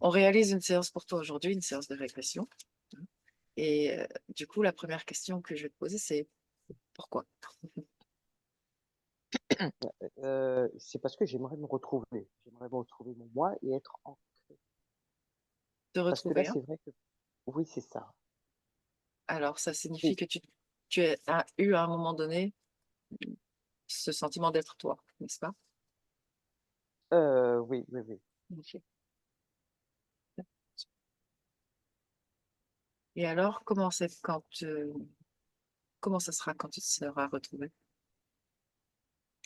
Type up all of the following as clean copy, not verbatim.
On réalise une séance pour toi aujourd'hui, une séance de régression. Et du coup, la première question que je vais te poser, c'est pourquoi? C'est parce que j'aimerais me retrouver. J'aimerais me retrouver mon moi et être ancré. Te Parce que là, retrouver, hein? c'est vrai que oui, c'est ça. Alors, ça signifie Et que as eu à un moment donné ce sentiment d'être toi, n'est-ce pas? oui, oui, oui. Ok. Et alors, comment ça sera quand tu te seras retrouvé?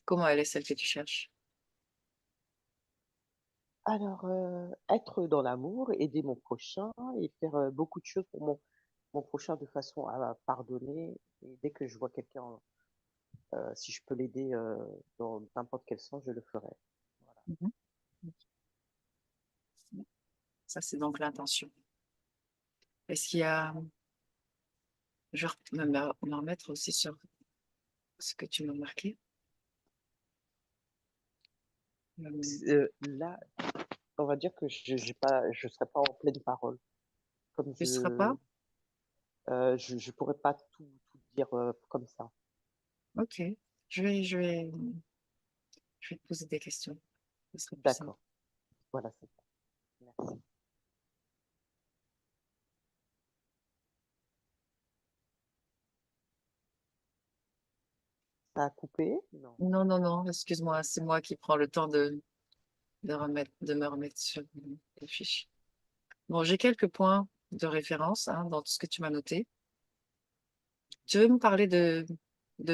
Comment elle est celle que tu cherches? Alors, être dans l'amour, aider mon prochain et faire, beaucoup de choses pour mon prochain de façon à pardonner et dès que je vois quelqu'un, si je peux l'aider, dans n'importe quel sens, je le ferai. Voilà. Mhm. Ça, c'est donc l'intention. Est-ce qu'il y a, je vais me remettre aussi sur ce que tu m'as marqué. Euh, Là, on va dire que je serai pas en pleine parole. Comme Tu ne seras pas? je pourrais pas tout dire, comme ça. Ok. Je vais, je vais, je vais te poser des questions. Ce serait plus simple. D'accord, voilà, c'est ça. Merci. Ça a coupé? Non. Non, non, non, excuse-moi, c'est moi qui prends le temps de me remettre sur les fiches. Bon, j'ai quelques points de référence hein, dans tout ce que tu m'as noté. Tu veux me parler de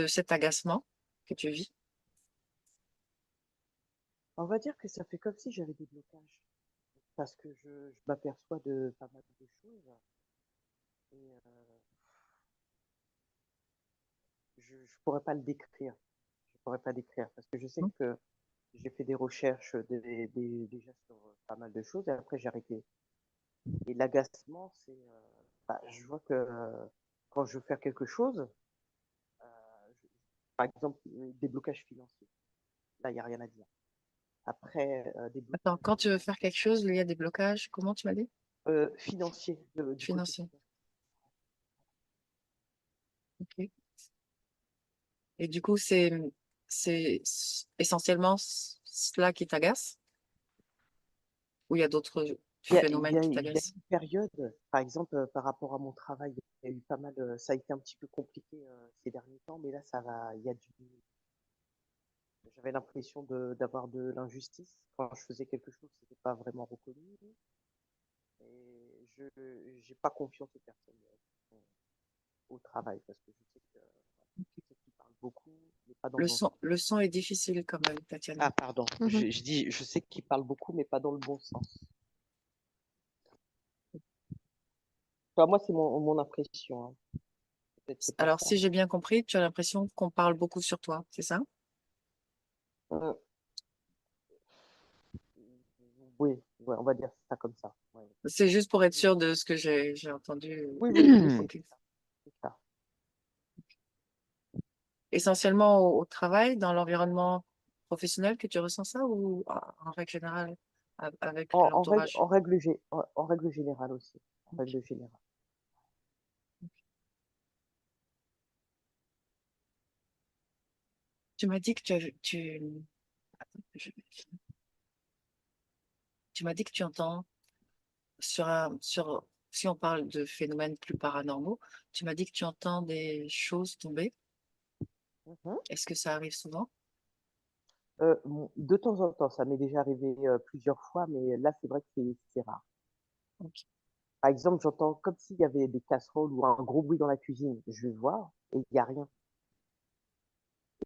cet agacement que tu vis? On va dire que ça fait comme si j'avais des blocages. Parce que je m'aperçois de pas mal de choses et je pourrais pas le décrire. Je pourrais pas décrire parce que je sais Hmm. que j'ai fait des recherches déjà sur pas mal de choses et après j'ai arrêté. Et l'agacement, c'est, bah, je vois que quand je veux faire quelque chose, euh, je- par exemple, des blocages financiers, là, il n'y a rien à dire. Après, des Attends, blocages quand tu veux faire quelque chose, il y a des blocages, comment tu m'as dit? financiers, du côté Financiers. financier. Ok. Et du coup, c'est essentiellement cela qui t'agace ou il y a d'autres phénomènes qui Il y a t'agacent? une période, par exemple, par rapport à mon travail, il y a eu pas mal, ça a été un petit peu compliqué ces derniers temps, mais là, ça va, il y a j'avais l'impression d'avoir de l'injustice. Quand je faisais quelque chose, c'était pas vraiment reconnu. Et je j'ai pas confiance aux personnes au travail parce que je sais qu'ils parlent beaucoup, mais pas dans le bon sens. Le son est difficile quand même, Tatiana. Ah, pardon. Je dis, je sais qu'ils parlent beaucoup, mais pas dans le bon sens. Enfin, moi, c'est mon impression, hein. Peut-être c'est pas Alors, ça. si j'ai bien compris, tu as l'impression qu'on parle beaucoup sur toi, c'est ça? Euh, oui, ouais, on va dire ça comme ça. Ouais. C'est juste pour être sûr de ce que j'ai entendu. Oui, oui, oui, Ok. c'est ça. Essentiellement au travail, dans l'environnement professionnel que tu ressens ça ou en règle générale avec l'entourage? En règle générale aussi. En règle générale. Tu m'as dit que attends, tu m'as dit que tu entends si on parle de phénomènes plus paranormaux, tu m'as dit que tu entends des choses tomber. Mhm. Est-ce que ça arrive souvent? De temps en temps, ça m'est déjà arrivé plusieurs fois, mais là, c'est vrai que c'est rare. Ok. Par exemple, j'entends comme s'il y avait des casseroles ou un gros bruit dans la cuisine. Je vais voir et il n'y a rien.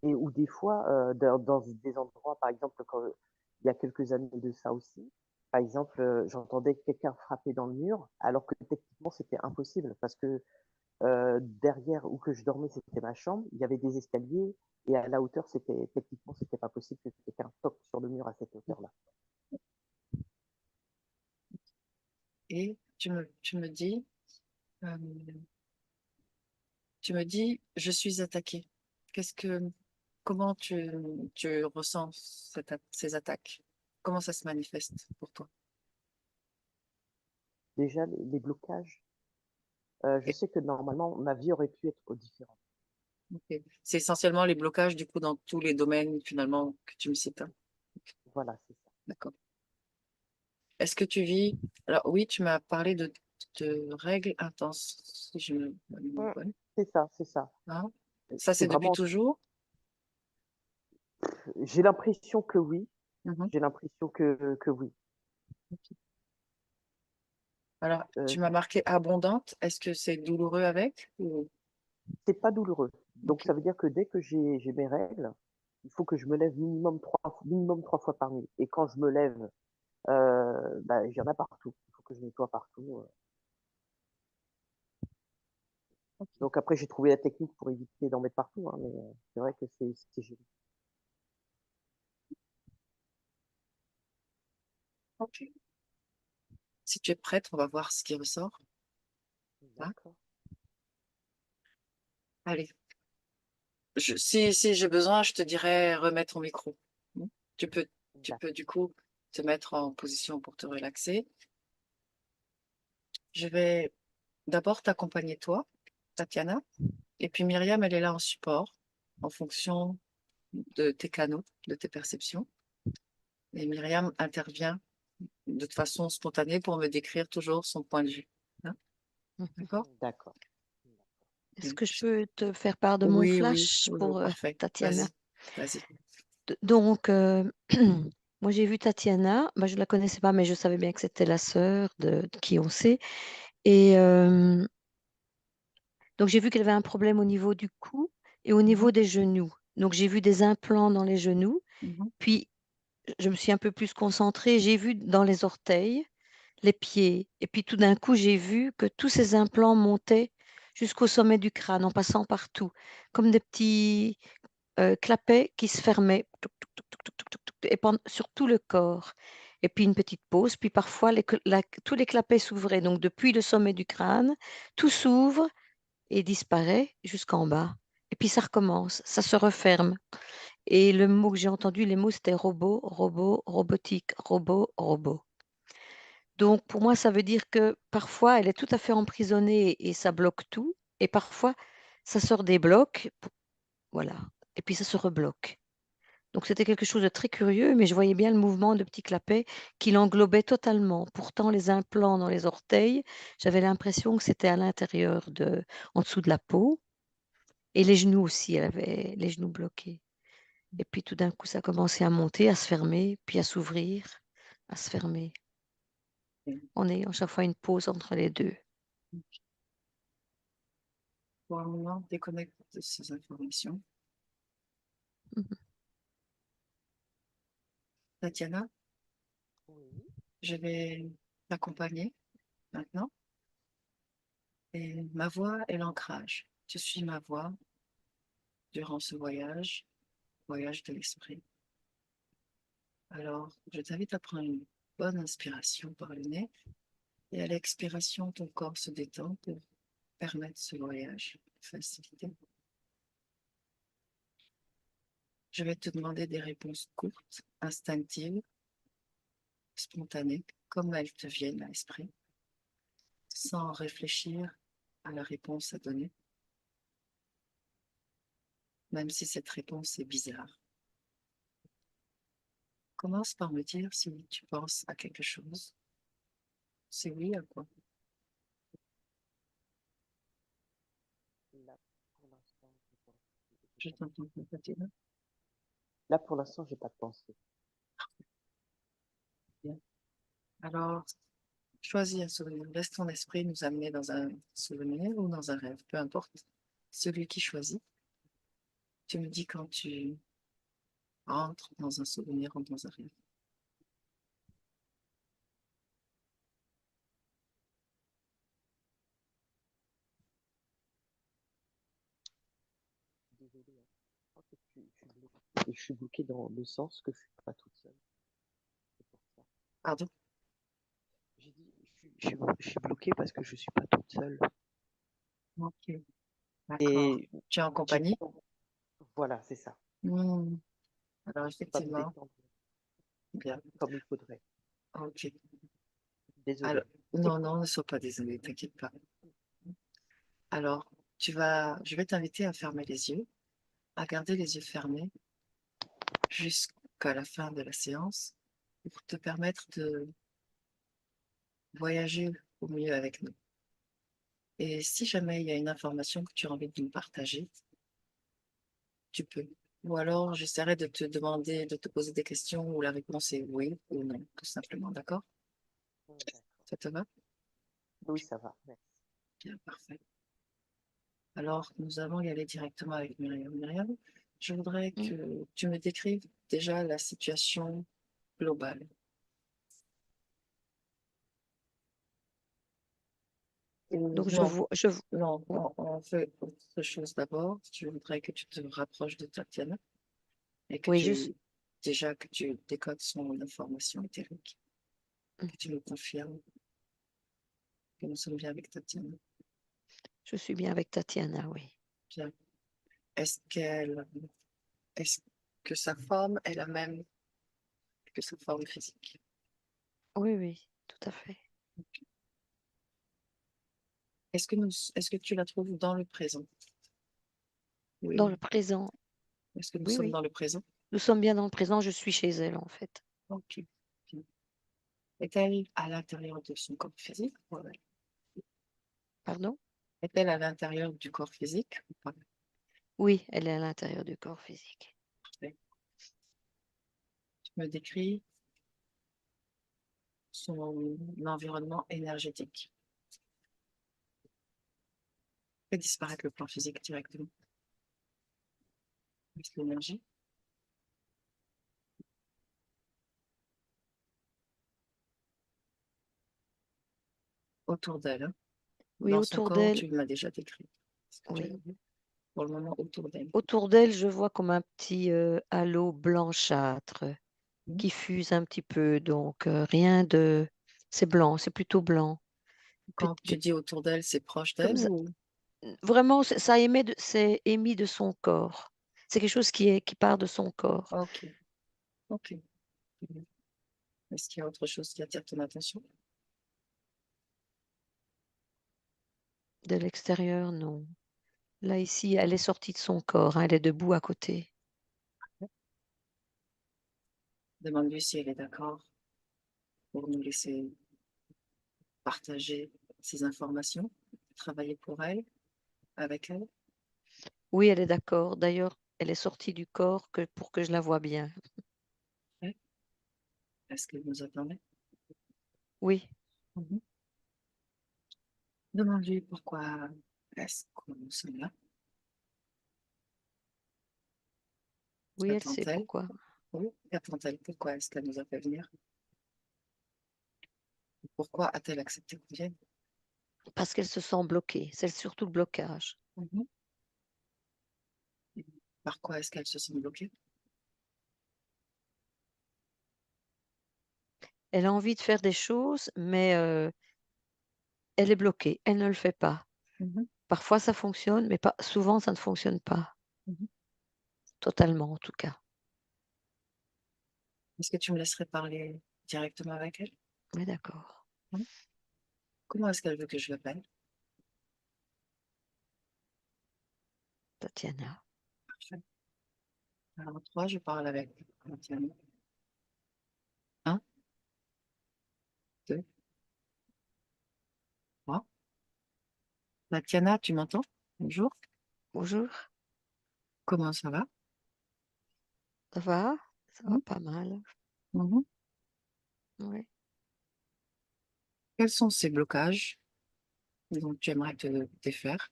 Et ou des fois, dans des endroits, par exemple, quand il y a quelques années de ça aussi, par exemple, j'entendais quelqu'un frapper dans le mur, alors que techniquement, c'était impossible parce que derrière où que je dormais, c'était ma chambre, il y avait des escaliers et à la hauteur, techniquement, c'était pas possible que quelqu'un toque sur le mur à cette hauteur-là. Et euh, tu me dis, je suis attaquée. Qu'est-ce que, comment tu ressens ces attaques? Comment ça se manifeste pour toi? Déjà, les blocages, je Et- sais que normalement, ma vie aurait pu être différente. ok. C'est essentiellement les blocages, du coup, dans tous les domaines, finalement, que tu me cites, hein. Voilà, c'est ça. D'accord. Est-ce que tu vis... Alors oui, tu m'as parlé de règles intenses, si je me Mmh, bonne. c'est ça, c'est ça. Hein. Ça, C'est c'est depuis vraiment toujours? j'ai l'impression que oui, Mhm. j'ai l'impression que oui. Ok. Alors, Heu, tu m'as marqué abondante. Est-ce que c'est douloureux avec c'est pas douloureux. Donc ok. ça veut dire que dès que j'ai mes règles, il faut que je me lève minimum 3 fois par nuit et quand je me lève, bah, il y en a partout. Il faut que je nettoie partout. Ok. Donc après j'ai trouvé la technique pour éviter d'en mettre partout, hein, mais c'est vrai que c'est gênant. Ok. Si tu es prête, on va voir ce qui ressort. Hein. D'accord, Allez. Si j'ai besoin, je te dirai remets ton micro. Hmm. Tu peux, tu d'ac peux du coup te mettre en position pour te relaxer. Je vais d'abord t'accompagner toi, Tatiana, et puis Myriam, elle est là en support, en fonction de tes canaux, de tes perceptions. Et Myriam intervient de façon spontanée pour me décrire toujours son point de vue. Hein. Mhm. D'accord? d'accord. Est-ce Bien. que je peux te faire part de mon Oui, oui, flash oui, oui, pour parfait. Tatiana? Vas-y, vas-y. Donc, moi j'ai vu Tatiana, bah, je ne la connaissais pas, mais je savais bien que c'était la sœur de qui on sait. Et donc j'ai vu qu'elle avait un problème au niveau du cou et au Mhm, niveau des genoux. Donc j'ai vu des implants dans les genoux, mhm. puis je me suis un peu plus concentrée, j'ai vu dans les orteils, les pieds, et puis tout d'un coup j'ai vu que tous ces implants montaient jusqu'au sommet du crâne en passant partout, comme des petits clapets qui se fermaient touc, touc, touc, touc, touc, touc, touc, touc, et sur tout le corps. Et puis une petite pause, puis parfois tous les clapets s'ouvraient. Donc depuis le sommet du crâne, tout s'ouvre et disparaît jusqu'en bas. Et puis ça recommence, ça se referme. Et le mot que j'ai entendu, les mots, c'était robot, robot, robotique, robot, robot. Donc pour moi, ça veut dire que parfois, elle est tout à fait emprisonnée et ça bloque tout. Et parfois, ça sort des blocs, voilà. Et puis ça se rebloque. Donc c'était quelque chose de très curieux, mais je voyais bien le mouvement de petit clapet qui l'englobait totalement. Pourtant, les implants dans les orteils, j'avais l'impression que c'était à l'intérieur en dessous de la peau. Et les genoux aussi, elle avait les genoux bloqués. Et puis tout d'un coup, ça a commencé à monter, à se fermer, puis à s'ouvrir, à se fermer, en ayant chaque fois une pause entre les deux. Pour un moment, déconnecte de ces informations. Mhm. Tatiana, Oui, je vais t'accompagner maintenant. Et ma voix est l'ancrage. Je suis ma voix durant ce voyage de l'esprit. Alors, je t'invite à prendre une bonne inspiration par le nez et à l'expiration, ton corps se détend pour permettre ce voyage facilité. Je vais te demander des réponses courtes, instinctives, spontanées, comme elles te viennent à l'esprit, sans réfléchir à la réponse à donner, même si cette réponse est bizarre. Commence par me dire si tu penses à quelque chose. C'est oui à quoi? là pour l'instant, j'ai Je pas t'entends pas, Tatiana. là pour l'instant, j'ai pas de pensée. Bien. Alors, choisis un souvenir. Laisse ton esprit nous amener dans un souvenir ou dans un rêve, peu importe celui qui choisit. Tu me dis quand tu entres dans un souvenir ou dans un rêve. Désolée, hein. Je crois que je suis bloquée dans le sens que je suis pas toute seule. C'est pour ça. Pardon? J'ai dit, je suis bloquée parce que je suis pas toute seule. Ok, d'accord. Et Tu es en j'ai compagnie? pas, voilà, c'est ça. Hmm. Alors, Je peux pas me effectivement, détendre bien. comme il faudrait. Ok. Alors, Désolée. Non, non, ne sois pas désolée, t'inquiète pas. Alors, je vais t'inviter à fermer les yeux, à garder les yeux fermés jusqu'à la fin de la séance pour te permettre de voyager au mieux avec nous. Et si jamais il y a une information que tu as envie de nous partager, tu peux. Ou alors, j'essaierai de te demander, de te poser des questions où la réponse est oui ou non, tout simplement. D'accord? D'accord. Ça te va? Oui, ça va. Merci. Bien, parfait. Alors, nous allons y aller directement avec Myriam. Myriam, je voudrais Mm. que tu me décrives déjà la situation globale. Ou Donc, non, je, non, oui, on fait autre chose d'abord. Je voudrais que tu te rapproches de Tatiana et que oui, déjà que tu décodes son information éthérique, mm, que tu nous confirmes que nous sommes bien avec Tatiana. je suis bien avec Tatiana, oui. Bien. Est-ce qu'elle, est-ce que sa forme est la même que sa forme physique? Oui, oui, tout à fait. Est-ce que tu la trouves dans le présent? Dans Oui. le présent, Est-ce que nous oui, sommes oui. dans le présent? Nous sommes bien dans le présent, je suis chez elle, en fait. Ok. Bien. Est-elle à l'intérieur de son corps physique? Ouais. Pardon? Est-elle à l'intérieur du corps physique ou pas? Oui, elle est à l'intérieur du corps physique. Parfait. Tu me décris son environnement énergétique. Fait disparaître le plan physique directement. Avec l'énergie. Autour d'elle, hein. Oui, Dans son autour corps, d'elle, tu m'as déjà décrit. Ce que tu as oui. vu. Pour le moment, autour d'elle. Autour d'elle, je vois comme un petit halo blanchâtre Mhm. qui fuse un petit peu. Donc, rien de... C'est blanc, c'est plutôt blanc. Quand tu dis autour d'elle, c'est proche Comme d'elle ça, ou? vraiment, ça émet c'est émis de son corps. C'est quelque chose qui part de son corps. Ok, ok. Mhm. Est-ce qu'il y a autre chose qui attire ton attention? De l'extérieur, non. Là, ici, elle est sortie de son corps, hein, elle est debout à côté. Demande-lui si elle est d'accord pour nous laisser partager ces informations, travailler pour elle, avec elle. Oui, elle est d'accord. D'ailleurs, elle est sortie du corps pour que je la voie bien. Ouais. Est-ce qu'elle nous attendait? Oui, Mhm. Demande-lui pourquoi est-ce que nous sommes là. oui, elle sait Qu'attend-elle? pourquoi. Oui, qu'attend-elle? Pourquoi est-ce qu'elle nous a fait venir? Pourquoi a-t-elle accepté qu'on vienne? Parce qu'elle se sent bloquée. C'est surtout le blocage. Mhm. Et par quoi est-ce qu'elle se sent bloquée? Elle a envie de faire des choses, mais elle est bloquée. Elle ne le fait pas. Mhm. Parfois, ça fonctionne, mais pas souvent, ça ne fonctionne pas. Mhm. Totalement, en tout cas. Est-ce que tu me laisserais parler directement avec elle? Oui, d'accord. Mhm. Comment est-ce qu'elle veut que je l'appelle? Tatiana. Parfait. Alors, 3, je parle avec Tatiana. 1, 2, 3. Tatiana, tu m'entends? Bonjour. Bonjour. Comment ça va? Ça va? Ça va Mhm. pas mal. Mhm. Oui. Quels sont ces blocages dont tu aimerais te défaire?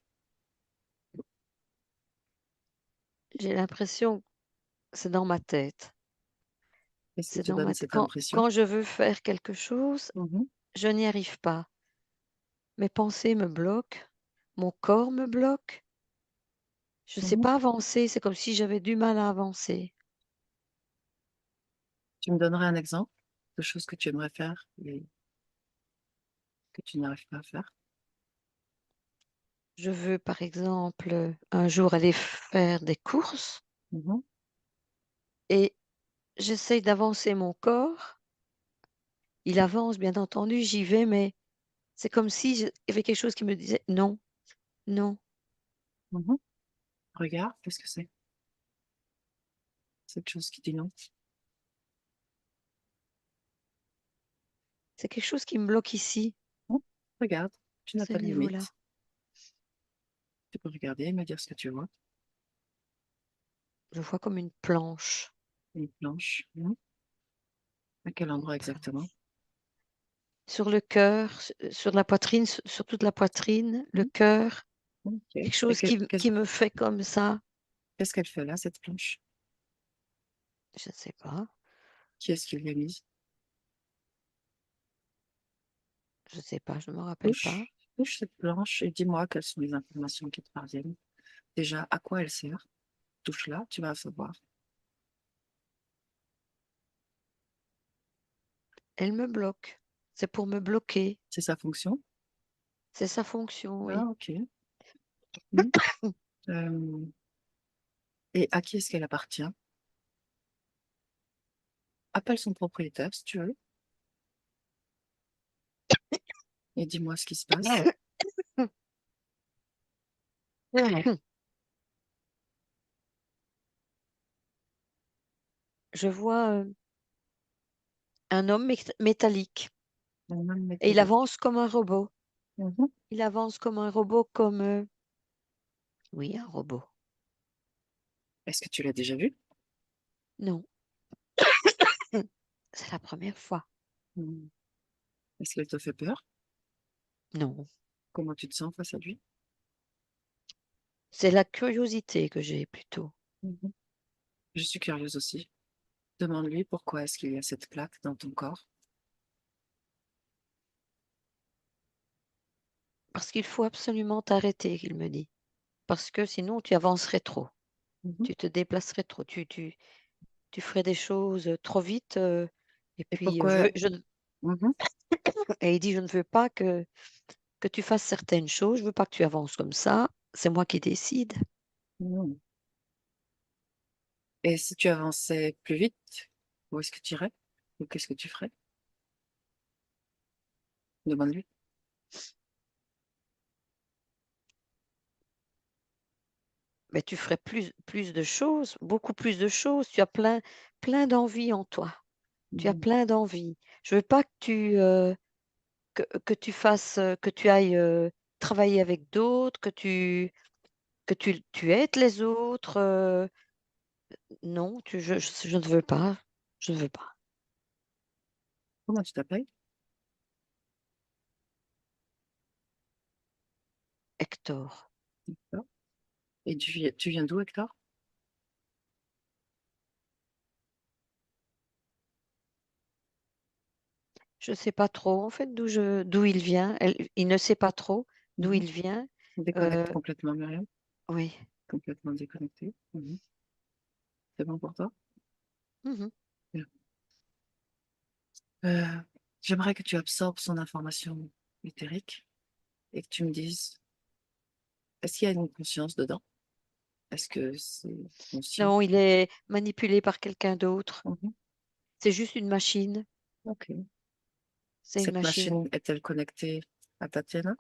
J'ai l'impression que c'est dans ma tête. Qu'est-ce qui C'est te dans donne ma tête. cette impression? Quand je veux faire quelque chose, Mhm. je n'y arrive pas. Mes pensées me bloquent, mon corps me bloque. Je ne sais Mhm. pas avancer, c'est comme si j'avais du mal à avancer. Tu me donnerais un exemple de choses que tu aimerais faire et que tu n'arrives pas à faire? Je veux, par exemple, un jour aller faire des courses Mhm. et j'essaye d'avancer mon corps. Il avance, bien entendu, j'y vais, mais C'est comme si il y avait quelque chose qui me disait non, non. Mhm. Regarde, qu'est-ce que c'est? Cette chose qui dit non. C'est quelque chose qui me bloque ici, Regarde, tu à n'as ce pas de niveau-là. limite. Tu peux regarder et me dire ce que tu vois. Je vois comme une planche. Une planche. À quel endroit exactement? Sur le cœur, sur la poitrine, sur toute la poitrine, le Mhm. cœur, Ok. quelque Et chose qui me fait comme ça. qu'est-ce qu'elle fait là, cette planche? Je ne sais pas, Qui est-ce qui l'a mise? je ne sais pas, je ne me rappelle pas. Touche cette planche et dis-moi quelles sont les informations qui te parviennent. Déjà, à quoi elle sert? Touche-la, tu vas savoir. Elle me bloque. C'est pour me bloquer. C'est sa fonction? C'est sa fonction, Ah, oui. ok. Mhm. Euh, et à qui est-ce qu'elle appartient? Appelle son propriétaire si tu veux et dis-moi ce qui se passe. Je vois un homme métallique Un homme et il métallique. avance comme un robot. Mhm. Il avance comme un robot, comme... Oui, un robot. Est-ce que tu l'as déjà vu? Non, c'est la première fois. Mhm. Est-ce qu'elle te fait peur? Non, Comment tu te sens face à lui? c'est la curiosité que j'ai plutôt. Mhm. Je suis curieuse aussi. Demande-lui pourquoi est-ce qu'il y a cette plaque dans ton corps. Parce qu'il faut absolument t'arrêter, il me dit. Parce que sinon, tu avancerais trop. Mhm. Tu te déplacerais trop. Tu ferais des choses trop vite. Et Et puis, pourquoi? Mhm. et il dit, je ne veux pas que tu fasses certaines choses. Je veux pas que tu avances comme ça. C'est moi qui décide. Mhm. Et si tu avançais plus vite, où est-ce que tu irais? Ou qu'est-ce que tu ferais? Demande-lui. Mais tu ferais plus de choses, beaucoup plus de choses. Tu as plein d'envie en toi. Tu as Mhm. plein d'envie. Je veux pas que tu fasses, que tu ailles travailler avec d'autres, que tu aides les autres. Non, je ne veux pas. Je ne veux pas. Comment tu t'appelles? Hector, Hector. Et tu viens d'où, Hector? je ne sais pas trop en fait d'où il vient. Il ne sait pas trop d'où Mhm. il vient. Déconnecte Euh, complètement, Myriam. oui. Complètement déconnecté. Mhm. C'est bon pour toi? Mhm. Bien. Euh, J'aimerais que tu absorbes son information éthérique et que tu me dises, est-ce qu'il y a une conscience dedans? Est-ce que c'est conscient? Non, il est manipulé par quelqu'un d'autre. Mhm. C'est juste une machine. Ok. C'est une Cette machine. machine est-elle connectée à Tatiana?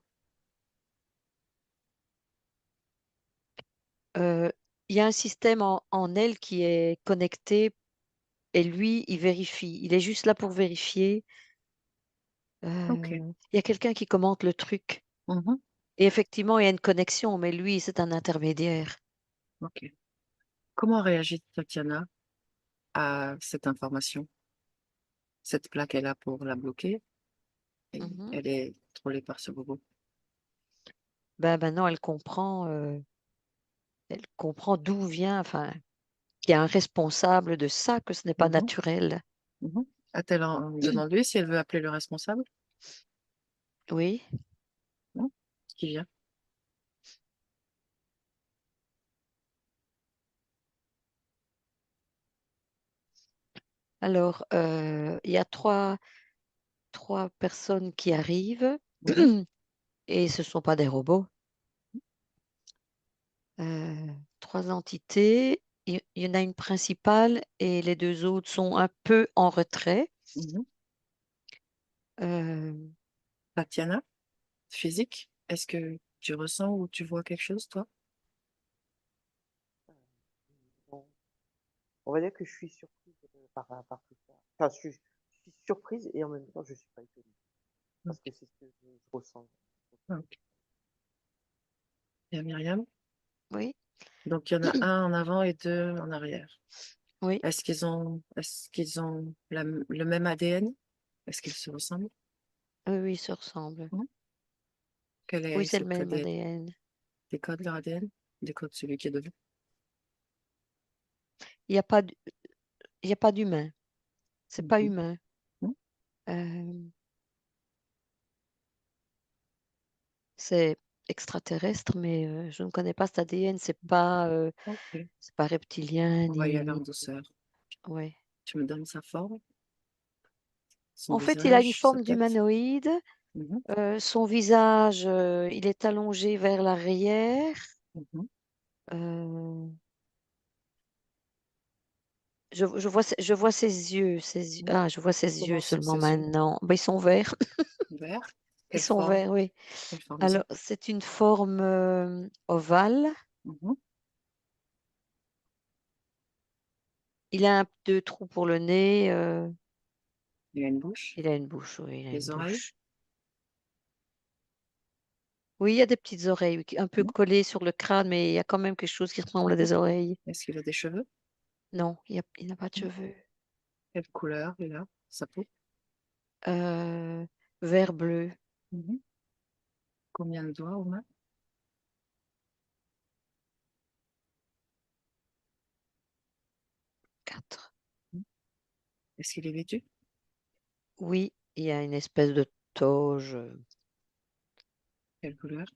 Euh, il y a un système en elle qui est connecté et lui, il vérifie. Il est juste là pour vérifier. Ok. Il y a quelqu'un qui commente le truc. Mhm. Et effectivement, il y a une connexion, mais lui, c'est un intermédiaire. Ok. Comment réagit Tatiana à cette information? Cette plaque est là pour la bloquer et Mhm. elle est contrôlée par ce robot. Ben, maintenant, elle comprend d'où vient, enfin, qu'il y a un responsable de ça, que ce n'est pas Mhm. naturel. Mhm. A-t-elle demandé si elle veut appeler le responsable? Oui. Non. Qui vient? Alors, il y a trois personnes qui arrivent Mhm. et ce ne sont pas des robots. Trois entités. Il y en a une principale et les deux autres sont un peu en retrait. Mhm. Euh, Tatiana? physique? Est-ce que tu ressens ou tu vois quelque chose, toi? Euh, non. On va dire que je suis surprise par tout ça. Enfin, je suis surprise et en même temps, je suis pas étonnée parce que Ok. c'est ce que je ressens. Ok. Il y a Myriam. Oui, Donc, il y en a un en avant et deux en arrière. oui, Est-ce qu'ils ont le même ADN? Est-ce qu'ils se ressemblent? oui, oui, ils se ressemblent. Hmm. Quel Oui, est c'est ce le même code? ADN. Décode leur ADN? Décode celui qui est devant. Il n'y a pas, il y a pas d'humain. C'est pas Mhm. humain. Hmm. Euh, c'est extraterrestre, mais je ne connais pas cet ADN. Ok. C'est pas reptilien On va y ni, aller en ni... douceur. Ouais. Tu me donnes sa forme, son En fait, il a une visage, sa forme tête? d'humanoïde. Mhm. Son visage, il est allongé vers l'arrière. Mhm. Euh, je vois ses yeux, Hmm. Ah, je vois ses yeux Comment sont seulement ses yeux? maintenant. Ben, ils sont verts. Vert? Ils Quelle sont forme? verts, oui. Quelle forme ils ont? Alors, c'est une forme ovale. Mhm. Il a deux trous pour le nez. Il a une bouche, Il a une bouche, oui, il a une des oreilles. bouche. Oui, il y a des petites oreilles, oui, un peu Hmm. collées sur le crâne, mais il y a quand même quelque chose qui ressemble à Mhm. des oreilles. Est-ce qu'il a des cheveux? Non, il n'a pas de Hmm. cheveux. Quelle couleur il a? Sa peau? Euh, Vert bleu, Mhm. Combien de doigts aux mains? 4. Hmm. Est-ce qu'il est vêtu? Oui, il y a une espèce de toge, Quelle couleur?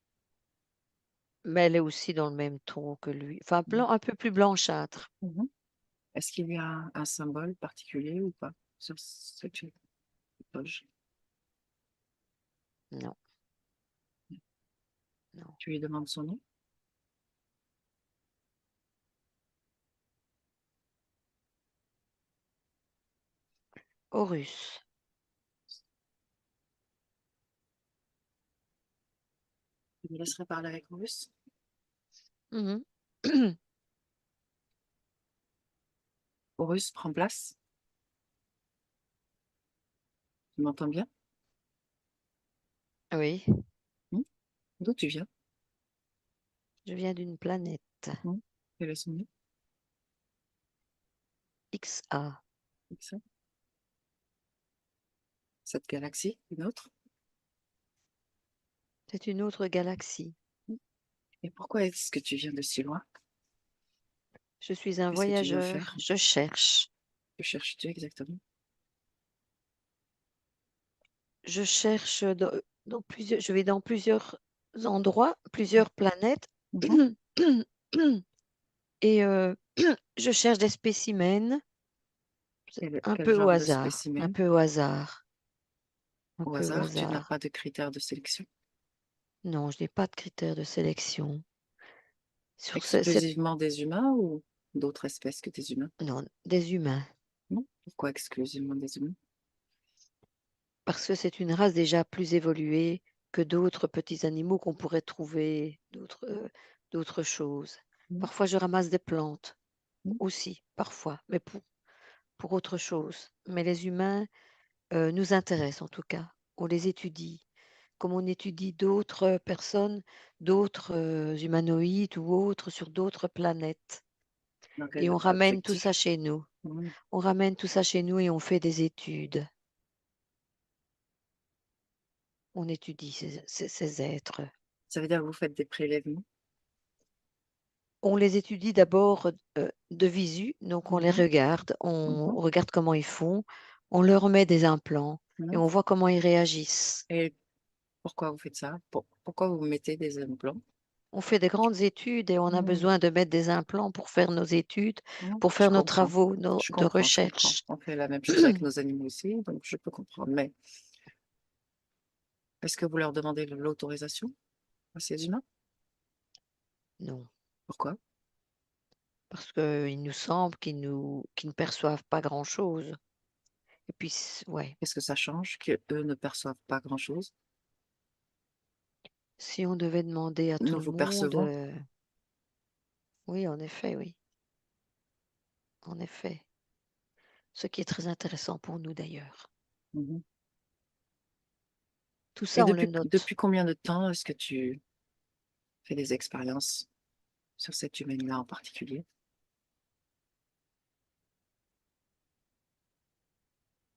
mais elle est aussi dans le même ton que lui. Enfin, Hmm. un peu plus blanchâtre. Mhm. Est-ce qu'il y a un symbole particulier ou pas sur cette toge? Non, non. Tu lui demandes son nom? Horus. Tu me laisserais parler avec Horus? Mhm. Horus, prends place. Tu m'entends bien? Oui, Hmm. D'où tu viens? je viens d'une planète. Hmm. Quel est son nom? XA. C'est ça. Cette galaxie? Une autre? C'est une autre galaxie. Hmm. Et pourquoi est-ce que tu viens de si loin? Je suis un Qu'est-ce que tu viens voyageur. faire? Je cherche. Que cherches-tu exactement? Je cherche dans plusieurs. Je vais dans plusieurs endroits, plusieurs planètes. Mhm. Et je cherche des spécimens un Quel peu au genre de hasard. Un spécimen? peu au hasard. Un Au peu au hasard, tu n'as hasard. pas de critères de sélection. Non, je n'ai pas de critères de sélection. Sur cette... Exclusivement des humains ou d'autres espèces que des humains? Non, des humains. Non. Pourquoi exclusivement des humains? Parce que c'est une race déjà plus évoluée que d'autres petits animaux qu'on pourrait trouver, d'autres choses. Non. Parfois, je ramasse des plantes Non. aussi, parfois, mais pour autre chose. Mais les humains nous intéressent en tout cas. On les étudie, comme on étudie d'autres personnes, d'autres humanoïdes ou autres sur d'autres planètes. Dans Et on quel ramène tout ça objectif? chez nous. Oui. On ramène tout ça chez nous et on fait des études. On étudie ces êtres. Ça veut dire que vous faites des prélèvements? On les étudie d'abord de visu, donc on les Mhm. regarde, on Mhm. regarde comment ils font, on leur met des implants et Non. on voit comment ils réagissent. Et pourquoi vous faites ça? Pourquoi vous mettez des implants? On fait des grandes études et on a Hmm. besoin de mettre des implants pour faire nos études, Non, pour je faire nos comprends. travaux Je de comprends, je comprends. recherche. On fait la même chose avec nos animaux aussi, donc je peux comprendre. Mais est-ce que vous leur demandez l'autorisation à ces humains? Non, Pourquoi? parce qu'il nous semble qu'ils ne perçoivent pas grand-chose. Et puis, ouais, Qu'est-ce que ça change qu'eux ne perçoivent pas grand-chose? Si on devait demander à tout Nous le vous monde, percevons. oui, en effet, oui, en effet. Ce qui est très intéressant pour nous d'ailleurs. Mhm. Tout Et ça, on le note. depuis combien de temps est-ce que tu fais des expériences sur cette humaine-là en particulier?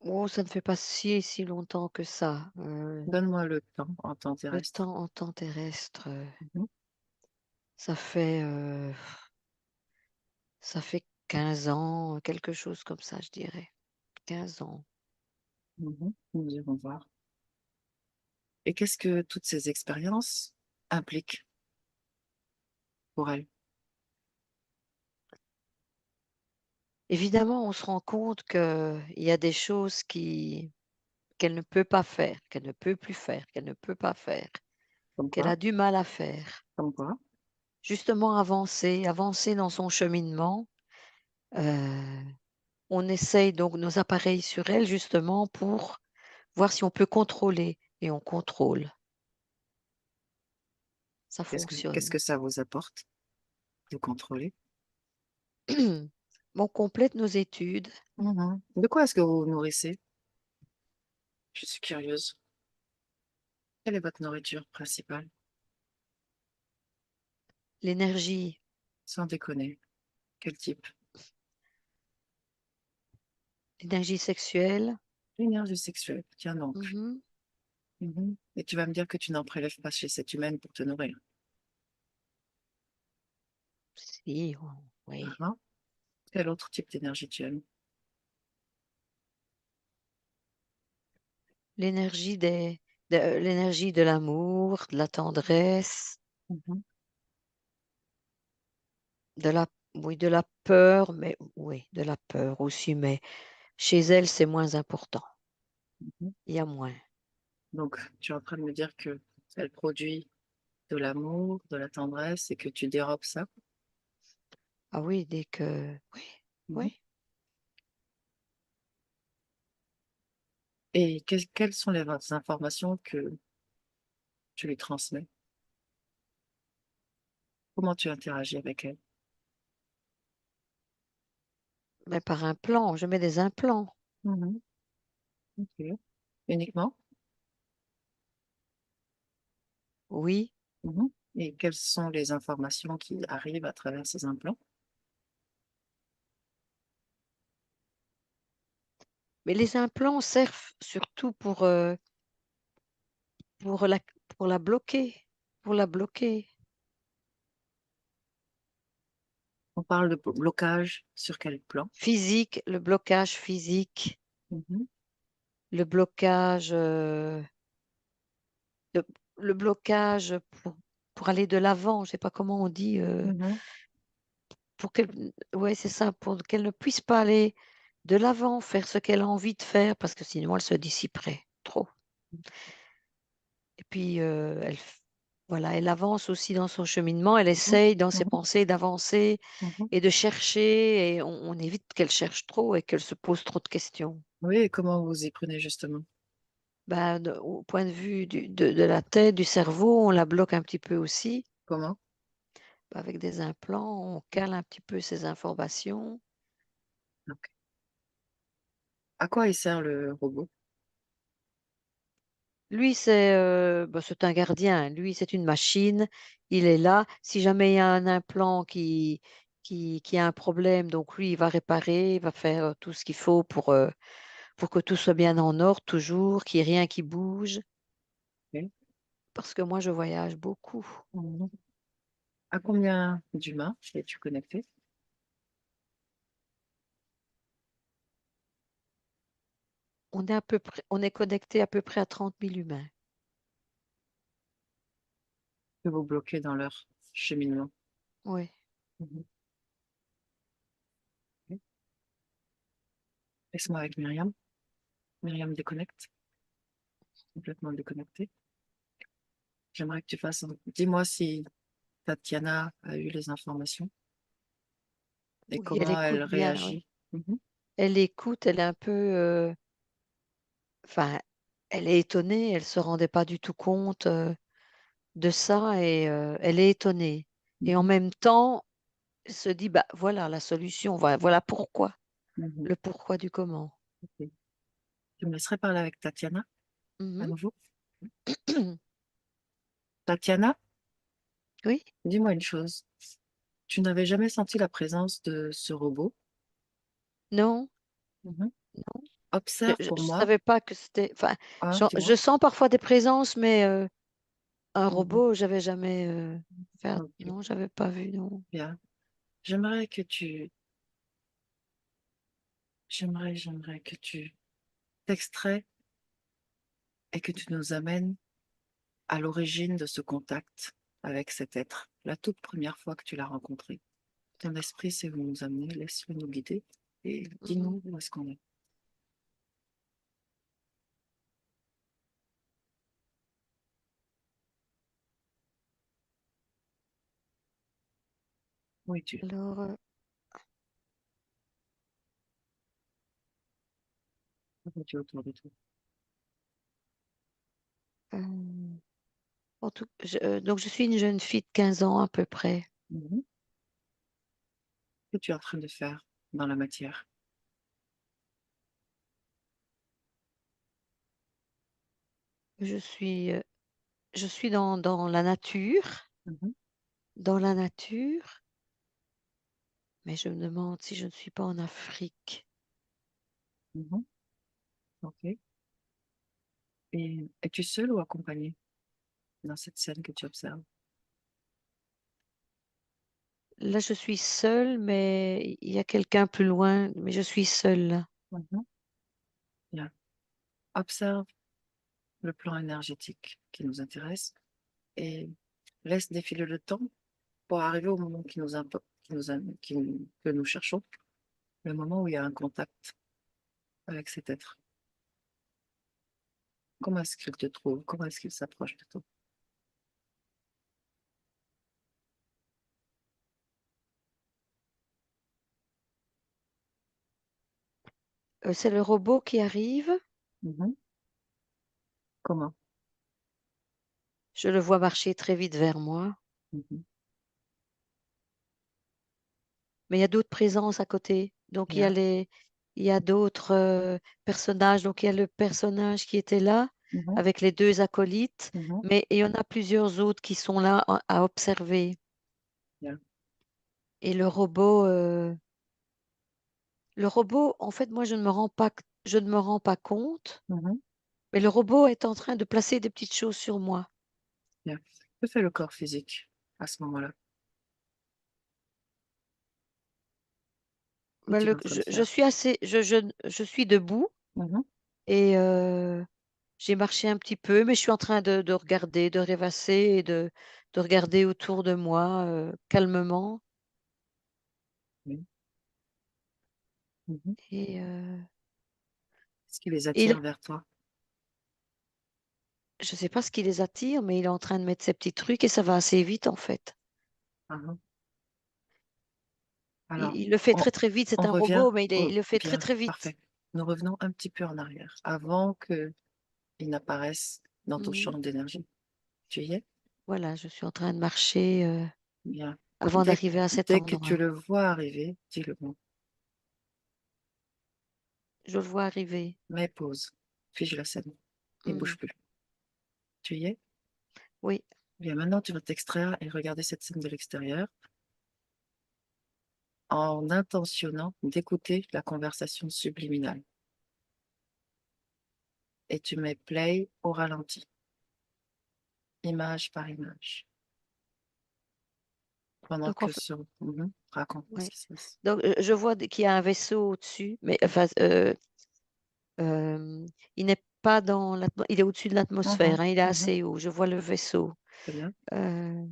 Oh, ça ne fait pas si longtemps que ça. Donne-moi le temps en temps Le terrestre. temps en temps terrestre, Mhm. ça fait, ça fait 15 ans, quelque chose comme ça, je dirais. 15 ans. Mhm. Nous irons voir. Et qu'est-ce que toutes ces expériences impliquent pour elle? Évidemment, on se rend compte qu'il y a des choses qu'elle ne peut pas faire, qu'elle ne peut plus faire, qu'elle ne peut pas faire, Comme qu'elle quoi? a du mal à faire. Comme quoi? Justement avancer dans son cheminement. On essaye donc nos appareils sur elle justement pour voir si on peut contrôler et on contrôle. Ça Qu'est-ce fonctionne. que ça vous apporte de contrôler? On complète nos études, Mhm. De quoi est-ce que vous vous nourrissez? Je suis curieuse. Quelle est votre nourriture principale? l'énergie, Sans déconner. Quel type? l'énergie sexuelle. L'énergie sexuelle. Tiens donc. Mhm. Mhm. Et tu vas me dire que tu n'en prélèves pas chez cette humaine pour te nourrir. Si, Ah, oui. ah. Quel autre type d'énergie tu aimes? L'énergie de l'amour, de la tendresse, Mhm. oui, de la peur, mais oui, de la peur aussi, mais chez elle, c'est moins important. Mhm. Il y a moins. Donc, tu es en train de me dire que elle produit de l'amour, de la tendresse et que tu dérobes ça. Ah oui, dès que, oui, Mhm. oui. Et quelles sont les informations que tu lui transmets? Comment tu interagis avec elle? Mais par implant, je mets des implants. Mhm. Ok. Uniquement? Oui, Mhm. Et quelles sont les informations qui arrivent à travers ces implants? mais les implants servent surtout pour la, pour la bloquer, pour la bloquer. On parle de blocage sur quel plan? Physique, le blocage physique, Mhm. le blocage, le, le blocage pour aller de l'avant. Je sais pas comment on dit, Mhm. pour qu'elle, ouais, c'est ça, pour qu'elle ne puisse pas aller de l'avant, faire ce qu'elle a envie de faire, parce que sinon elle se dissiperait trop. Et puis, voilà, elle avance aussi dans son cheminement, elle Mhm. essaye dans ses Mhm. pensées d'avancer Mhm. et de chercher et on évite qu'elle cherche trop et qu'elle se pose trop de questions. Oui, et comment vous y prenez justement? Bah, au point de vue de la tête, du cerveau, on la bloque un petit peu aussi. Comment? Bah, avec des implants, on cale un petit peu ces informations. Ok. À quoi il sert le robot? Lui, c'est un gardien. Lui, c'est une machine. Il est là. Si jamais il y a un implant qui a un problème, donc lui, il va réparer, il va faire tout ce qu'il faut pour que tout soit bien en ordre, toujours, qu'il n'y ait rien qui bouge. Ok. Parce que moi, je voyage beaucoup. Mhm. À combien d'humains es-tu connecté? On est connecté à peu près à 30 000 humains. Que vous bloquez dans leur cheminement? Oui. Mhm. Ok. Laisse-moi avec Myriam. Myriam déconnecte, complètement déconnectée. J'aimerais que tu fasses. Dis-moi si Tatiana a eu les informations et Oui, elle comment elle écoute bien, oui. réagit. Mhm. Elle écoute, elle est un peu, enfin, elle est étonnée, elle se rendait pas du tout compte. de ça et elle est étonnée. Et en Mhm, même temps, elle se dit, bah voilà la solution, voilà pourquoi, mhm. le pourquoi du comment. Ok. Tu me laisserais parler avec Tatiana à Mhm. nouveau? Tatiana, Oui, dis-moi une chose. Tu n'avais jamais senti la présence de ce robot? non, Mhm. non. Observe Je pour moi. savais pas que c'était. Enfin, Ah, je dis-moi. sens parfois des présences, mais un Mhm. robot, j'avais jamais. Ok, Non, j'avais pas vu, non. bien. J'aimerais que tu, j'aimerais que tu t'extrais et que tu nous amènes à l'origine de ce contact avec cet être, la toute première fois que tu l'as rencontré. Ton esprit sait où nous amener, laisse-le nous guider et Mhm. dis-nous où est-ce qu'on est. Où es-tu? Alors, Où es-tu autour de toi? euh, donc, je suis une jeune fille de 15 ans à peu près. Mhm. Que tu es en train de faire dans la matière? Je suis, euh, je suis dans la nature, Mhm. dans la nature, mais je me demande si je ne suis pas en Afrique. Mhm. Ok. Et es-tu seule ou accompagnée dans cette scène que tu observes? Là, je suis seule, mais il y a quelqu'un plus loin, mais je suis seule là. Mhm. Bien. Observe le plan énergétique qui nous intéresse et laisse défiler le temps pour arriver au moment qui nous importe, que nous cherchons, le moment où il y a un contact avec cet être. Comment est-ce qu'il te trouve? Comment est-ce qu'il s'approche de toi? C'est le robot qui arrive. Mhm. Comment? Je le vois marcher très vite vers moi, Mhm. mais il y a d'autres présences à côté. Donc, Bien. il y a d'autres personnages. Donc, il y a le personnage qui était là Mhm. avec les deux acolytes, Mhm. mais il y en a plusieurs autres qui sont là à observer. Bien. Et le robot, en fait, moi, je ne me rends pas compte, Mhm. mais le robot est en train de placer des petites choses sur moi. Bien. Que fait le corps physique à ce moment-là? Ben, Qu'est-il en train de je faire? suis je suis debout Mhm. et j'ai marché un petit peu, mais je suis en train de regarder, de rêvasser et de regarder autour de moi calmement. Oui. Mhm. Et, Est-ce qui les et attire vers toi? je ne sais pas ce qui les attire, mais il est en train de mettre ses petits trucs et ça va assez vite en fait. Mhm. Alors, Il le fait on, très très vite, c'est on un revient robot, mais il le fait très bien, très vite. parfait. Nous revenons un petit peu en arrière, avant qu'il n'apparaisse dans ton Mhm. champ d'énergie. Tu y es? Voilà, je suis en train de marcher Bien. avant d'arriver à cet Dès que tu endroit. le vois arriver, dis-le-moi. Je le vois arriver. Mets pause. Fige la scène. Et Mhm. bouge plus. Tu y es? Oui, Bien, maintenant tu vas t'extraire et regarder cette scène de l'extérieur en intentionnant d'écouter la conversation subliminale. Et tu mets play au ralenti, image par image. Pendant donc en que fait, raconte ce ouais. qui se passe. Donc je vois qu'il y a un vaisseau au-dessus, mais enfin, Euh, il n'est pas il est au-dessus de Mhm, l'atmosphère, hein, il est mhm. assez haut. Je vois le vaisseau. Très bien. Euh,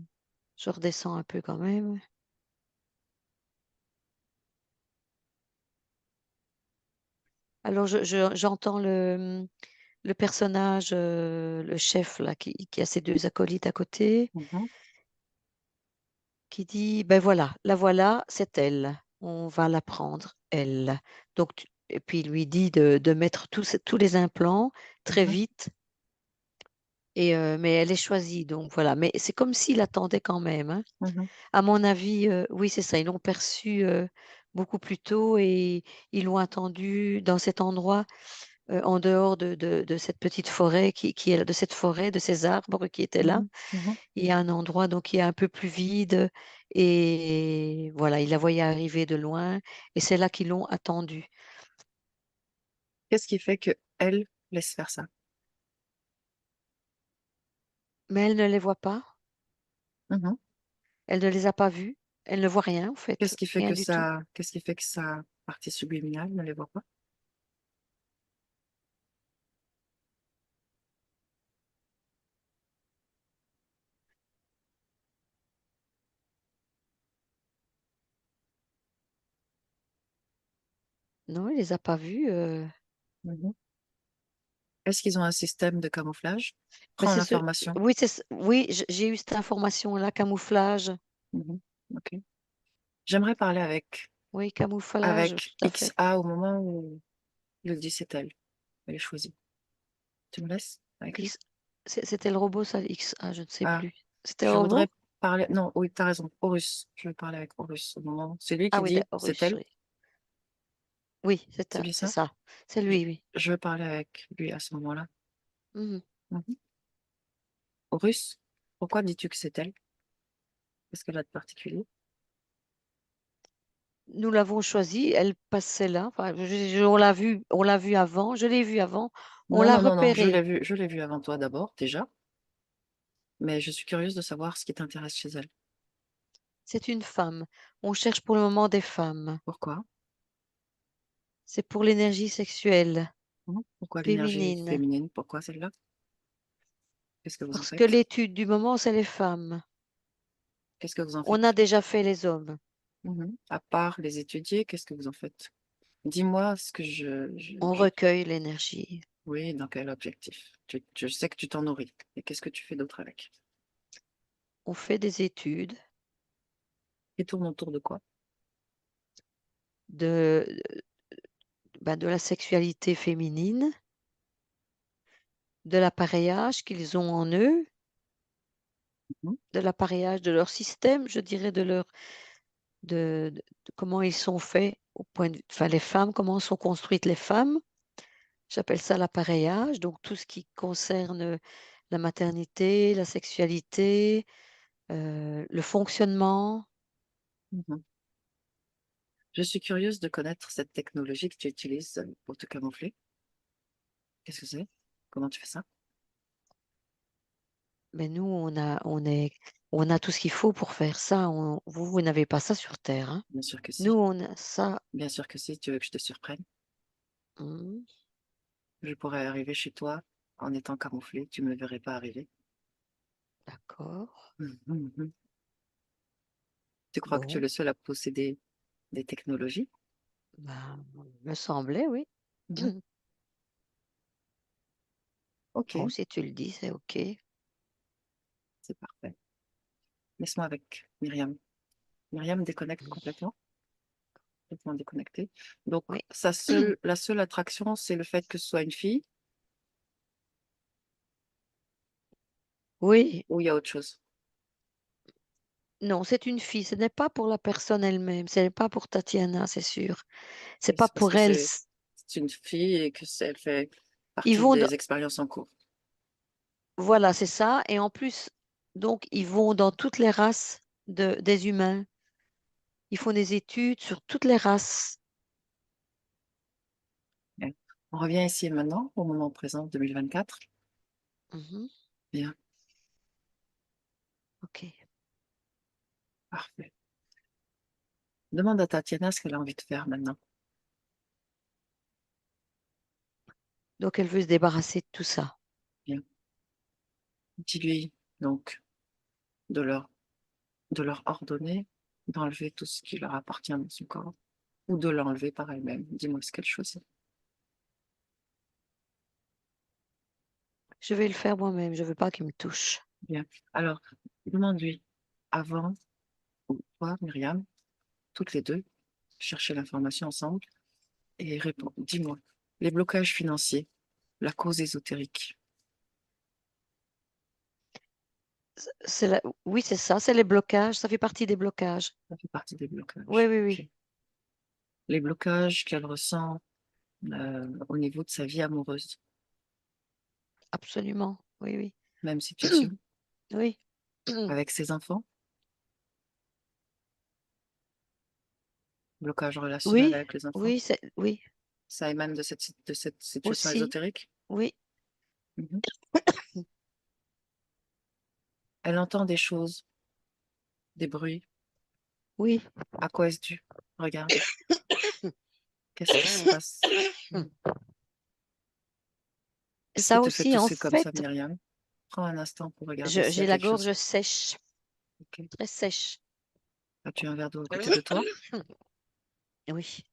je redescends un peu quand même. Alors j'entends le personnage, le chef là, qui a ses deux acolytes à côté, Mhm. qui dit, ben voilà, la voilà, c'est elle. On va la prendre, elle. Donc, et puis il lui dit de mettre tous les implants très Mhm. vite Mais elle est choisie, donc voilà. Mais c'est comme s'il attendait quand même, hein. Mhm. À mon avis, oui, c'est ça. Ils l'ont perçu beaucoup plus tôt et ils l'ont attendu dans cet endroit, en dehors de cette petite forêt qui est de cette forêt, de ces arbres qui étaient là. Mhm. Mhm. Il y a un endroit donc qui est un peu plus vide et voilà, ils la voyaient arriver de loin et c'est là qu'ils l'ont attendue. Qu'est-ce qui fait que elle laisse faire ça? Mais elle ne les voit pas, Mhm. elle ne les a pas vus, elle ne voit rien en fait, rien du tout. Qu'est-ce qui fait que sa partie subliminale ne les voit pas? Non, elle les a pas vus, Mhm. Est-ce qu'ils ont un système de camouflage? mais Prends c'est ce l'information. oui, oui, j'ai eu cette information-là, camouflage. Mhm. Ok. J'aimerais parler Oui, camouflage, avec tout à fait. XA au moment où il dit c'est elle. Elle est choisie. Tu me laisses avec lui? X c'était le robot ça, X? Ah, je ne sais Ah, plus. C'était le je voudrais robot? parler. Non, oui, tu as raison. Horus. Je veux parler avec Horus au moment. C'est lui Ah qui oui, dit c'est Horus, elle. oui. Oui, C'est bien c'est ça? ça. C'est Je, lui, oui. je veux parler avec lui à ce moment-là. Mmh. Mhm. Horus, pourquoi dis-tu que c'est elle? Qu'est-ce qu'elle a de particulier? Nous l'avons choisie, elle passait là, enfin, on l'a vue avant, je l'ai vue avant, on Non, l'a non, non, non. repérée. Je l'ai vue avant toi d'abord, déjà. Mais je suis curieuse de savoir ce qui t'intéresse chez elle. C'est une femme. On cherche pour le moment des femmes. Pourquoi? C'est pour l'énergie sexuelle Pourquoi l'énergie féminine, féminine? Pourquoi celle-là? Qu'est-ce que vous en parce que faites? l'étude du moment, c'est les femmes. Qu'est-ce que vous en On a faites? déjà fait les hommes. À part les étudier, qu'est-ce que vous en faites? Dis-moi ce que On recueille l'énergie. Oui, dans quel objectif? Je sais que tu t'en nourris. Et qu'est-ce que tu fais d'autre avec? On fait des études Et tourne autour de quoi? de, de la sexualité féminine, de l'appareillage qu'ils ont en eux, Mhm, de l'appareillage de leur système, je dirais, de comment ils sont faits au point de vue, enfin les femmes, comment sont construites les femmes. J'appelle ça l'appareillage, donc tout ce qui concerne la maternité, la sexualité, le fonctionnement. mhm. Je suis curieuse de connaître cette technologie que tu utilises pour te camoufler. Qu'est-ce que c'est? Comment tu fais ça? Mais nous, on a tout ce qu'il faut pour faire ça. Vous n'avez pas ça sur Terre, hein. Bien sûr que Nous, si. on a ça. Bien sûr que si. Tu veux que je te surprenne? Mmh, Je pourrais arriver chez toi en étant camouflé. Tu ne me verrais pas arriver. d'accord. Mhm. Tu crois que tu es Bon, le seul à posséder des technologies? ben, me semblait, oui. Mhm. Ok, Bon, si tu le dis, c'est OK. c'est parfait. Laisse-moi avec Myriam. Myriam déconnecte complètement déconnectée. Donc, Oui. la seule attraction, c'est le fait que ce soit une fille Oui, ou il y a autre chose? non, c'est une fille. Ce n'est pas pour la personne elle-même. Ce n'est pas pour Tatiana, c'est sûr. C'est Oui, pas c'est parce pour que elle. c'est une fille et que elle fait Ils partie vont des expériences en cours. voilà, c'est ça. Et en plus, donc, ils vont dans toutes les races des humains. Ils font des études sur toutes les races. Bien. On revient ici et maintenant, au moment présent, 2024. Mhm, Bien, OK. parfait. Demande à Tatiana ce qu'elle a envie de faire maintenant. Donc, elle veut se débarrasser de tout ça. Bien. Dis-lui donc de leur, de leur ordonner d'enlever tout ce qui leur appartient dans son corps ou de l'enlever par elle-même. Dis-moi ce qu'elle choisit. Je vais le faire moi-même. Je veux pas qu'il me touche. Bien. Alors, demande-lui avant, ou toi, Myriam, toutes les deux, cherchez l'information ensemble et réponds. Dis-moi, les blocages financiers, la cause ésotérique. Oui, c'est ça, c'est les blocages, ça fait partie des blocages. Ça fait partie des blocages. Oui, oui, Ok. oui, Les blocages qu'elle ressent au niveau de sa vie amoureuse. absolument. Oui, oui. Même situation Oui. avec ses enfants. Blocage relationnel Oui, avec les enfants. oui, oui, Ça émane de cette situation aussi. ésotérique. Oui, Mhm. Elle entend des choses, des bruits. oui. À quoi est-ce dû? Regarde. Qu'est-ce qui se passe? Qu'est-ce qui Ça te fait aussi, en tousser comme ça, fait, Myriam? Prends un instant pour regarder s'il y j'ai a la quelque chose. gorge sèche, Ok. très sèche. As-tu un verre d'eau à côté de toi? Oui,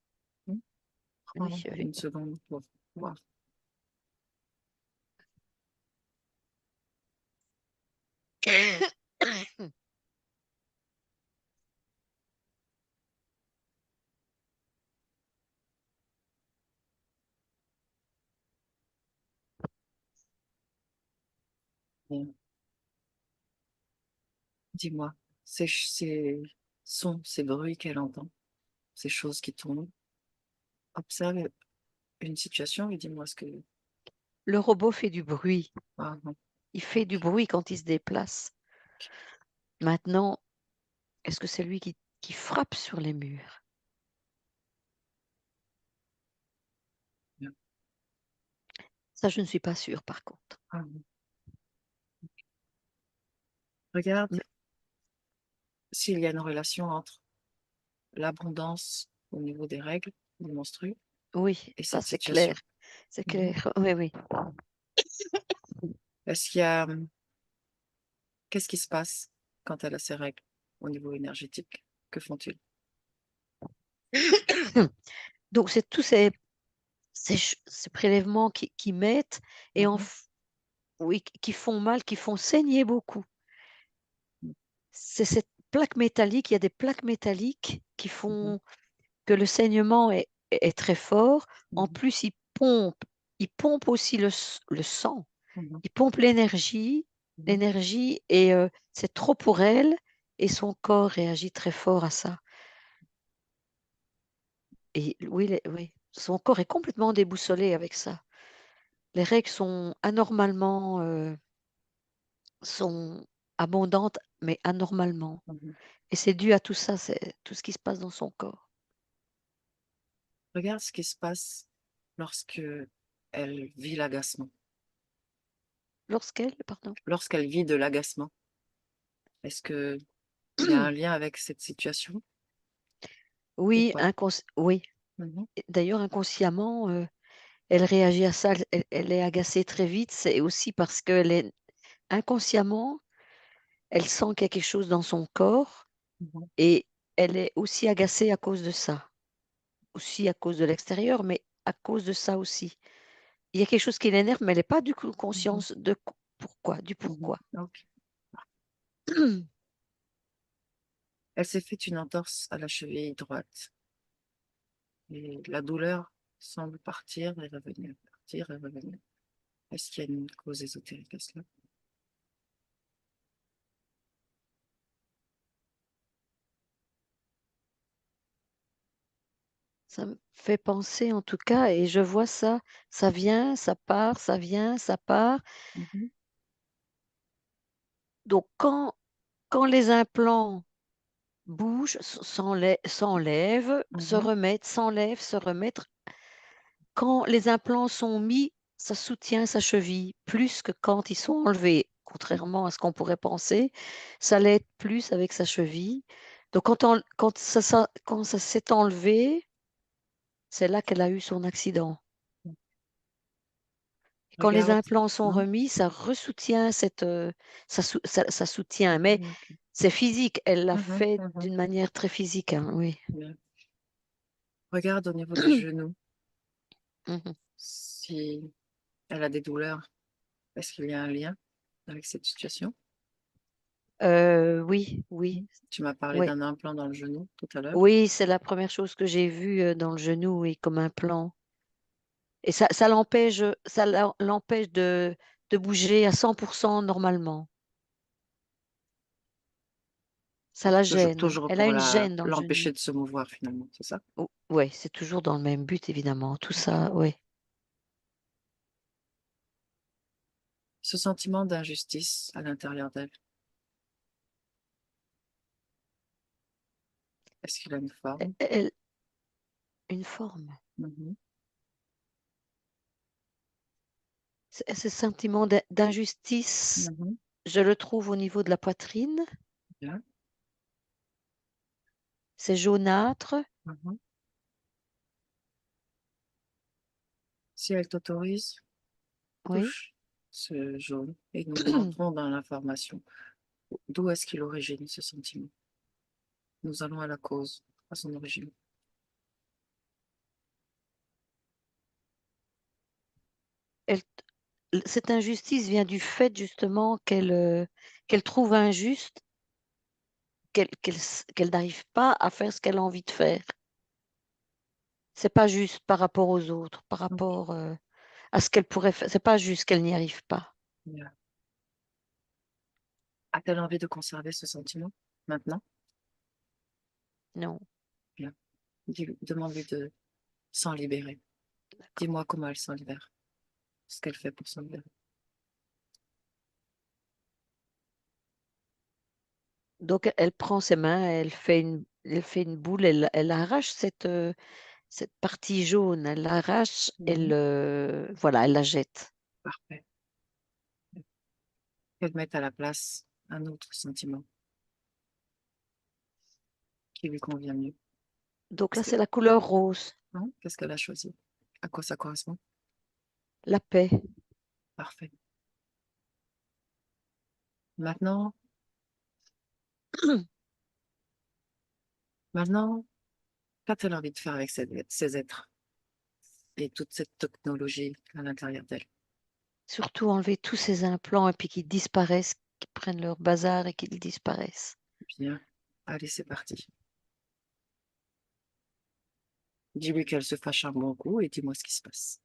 Prends oui, oui. une seconde pour voir. Bien. Dis-moi, ces sons, ces bruits qu'elle entend, ces choses qui tournent, observe une situation et dis-moi ce que... Le robot fait du bruit. Ah, non. Il fait du bruit quand il se déplace. Maintenant, est-ce que c'est lui qui frappe sur les murs? Bien. Ça, je ne suis pas sûre, par contre. Ah, non. Regarde Mais s'il y a une relation entre l'abondance au niveau des règles, des menstrues, oui, et ça, cette c'est clair. situation. C'est Mhm. clair. Oui, oui. Est-ce qu'il y a... Qu'est-ce qui se passe quand elle a ses règles au niveau énergétique? Que font-ils? Donc, c'est tous ces prélèvements qui mettent et Mhm. oui, qui font mal, qui font saigner beaucoup. C'est cette plaque métallique, il y a des plaques métalliques qui Mhm. font que le saignement est très fort. En Mhm. plus, il pompe aussi le sang, Mhm. il pompe Mhm. l'énergie et c'est trop pour elle et son corps réagit très fort à ça. Et oui, oui, son corps est complètement déboussolé avec ça. Les règles sont anormalement, sont abondantes, mais anormalement. Mhm. Et c'est dû à tout ça, c'est tout ce qui se passe dans son corps. Regarde ce qui se passe lorsque elle vit l'agacement. Pardon. Lorsqu'elle vit de l'agacement, est-ce que il y a un lien avec cette situation ou Oui, pas? oui. Mhm. D'ailleurs, inconsciemment, elle réagit à ça, elle est agacée très vite. C'est aussi parce qu'elle est inconsciemment, elle sent qu'il y a quelque chose dans son corps Mhm. et elle est aussi agacée à cause de ça. Aussi à cause de l'extérieur, mais à cause de ça aussi. Il y a quelque chose qui l'énerve, mais elle n'est pas du coup Mhm. conscience de pourquoi, du Mhm. pourquoi. Ok. Elle s'est fait une entorse à la cheville droite et la douleur semble partir et revenir, partir et revenir. Est-ce qu'il y a une cause ésotérique à cela? Ça me fait penser en tout cas, et je vois ça, ça vient, ça part, ça vient, ça part. Mhm. Donc quand les implants bougent, s'enlèvent, se Mhm. remettent, s'enlèvent, se remettre. Quand les implants sont mis, ça soutient sa cheville plus que quand ils sont enlevés, contrairement à ce qu'on pourrait penser. Ça l'aide plus avec sa cheville. Donc quand ça s'est enlevé, c'est là qu'elle a eu son accident. Et quand les Regarde. implants sont Hein? remis, ça ressoutient ça soutient, mais Mhm. Ok. c'est physique. Elle l'a Mhm. fait Mhm. d'une manière très physique, hein, oui. Bien. Regarde au niveau des genoux Mhm. si elle a des douleurs. Est-ce qu'il y a un lien avec cette situation? Oui, oui, Mhm. Tu m'as parlé oui. d'un implant dans le genou tout à l'heure. Oui, c'est la première chose que j'ai vue, dans le genou, oui, comme implant. Et ça l'empêche de bouger à 100% normalement. Ça la Toujours, gêne. toujours Elle a pour une gêne dans le genou. l'empêcher de se mouvoir finalement, c'est ça? Oui, c'est toujours dans le même but, évidemment. Tout Ok. ça, oui. Ce sentiment d'injustice à l'intérieur d'elle, est-ce qu'il a une forme? Une forme. Mhm. Ce sentiment d'injustice, Mhm. je le trouve au niveau de la poitrine. Bien. C'est jaunâtre. Mhm. Si elle t'autorise, Oui. touche ce jaune et nous rentrons dans l'information. D'où est-ce qu'il origine ce sentiment? Nous allons à la cause, à son origine. Elle, cette injustice vient du fait justement qu'elle trouve injuste, qu'elle n'arrive pas à faire ce qu'elle a envie de faire. C'est pas juste par rapport aux autres, par Ok. rapport à ce qu'elle pourrait faire. C'est pas juste qu'elle n'y arrive pas. Bien. A-t-elle envie de conserver ce sentiment maintenant? Non, Bien. Demande-lui de s'en libérer. d'accord. Dis-moi comment elle s'en libère, ce qu'elle fait pour s'en libérer. Donc elle prend ses mains, elle fait une boule, elle arrache cette partie jaune, elle l'arrache, Mhm. voilà, elle la jette. Parfait. Qu'elle mette à la place un autre sentiment qui lui convient mieux. Donc là, Qu'est-ce que- c'est la couleur rose, hein, qu'est-ce qu'elle a choisi? À quoi ça correspond? la paix. Parfait. Maintenant, maintenant, qu'a-t-elle envie de faire avec ces êtres et toute cette technologie à l'intérieur d'elle? Surtout enlever tous ces implants et puis qu'ils disparaissent, qu'ils prennent leur bazar et qu'ils disparaissent. Bien. Allez, c'est parti. Dis-lui qu'elle se fâche un bon coup et dis-moi ce qui se passe.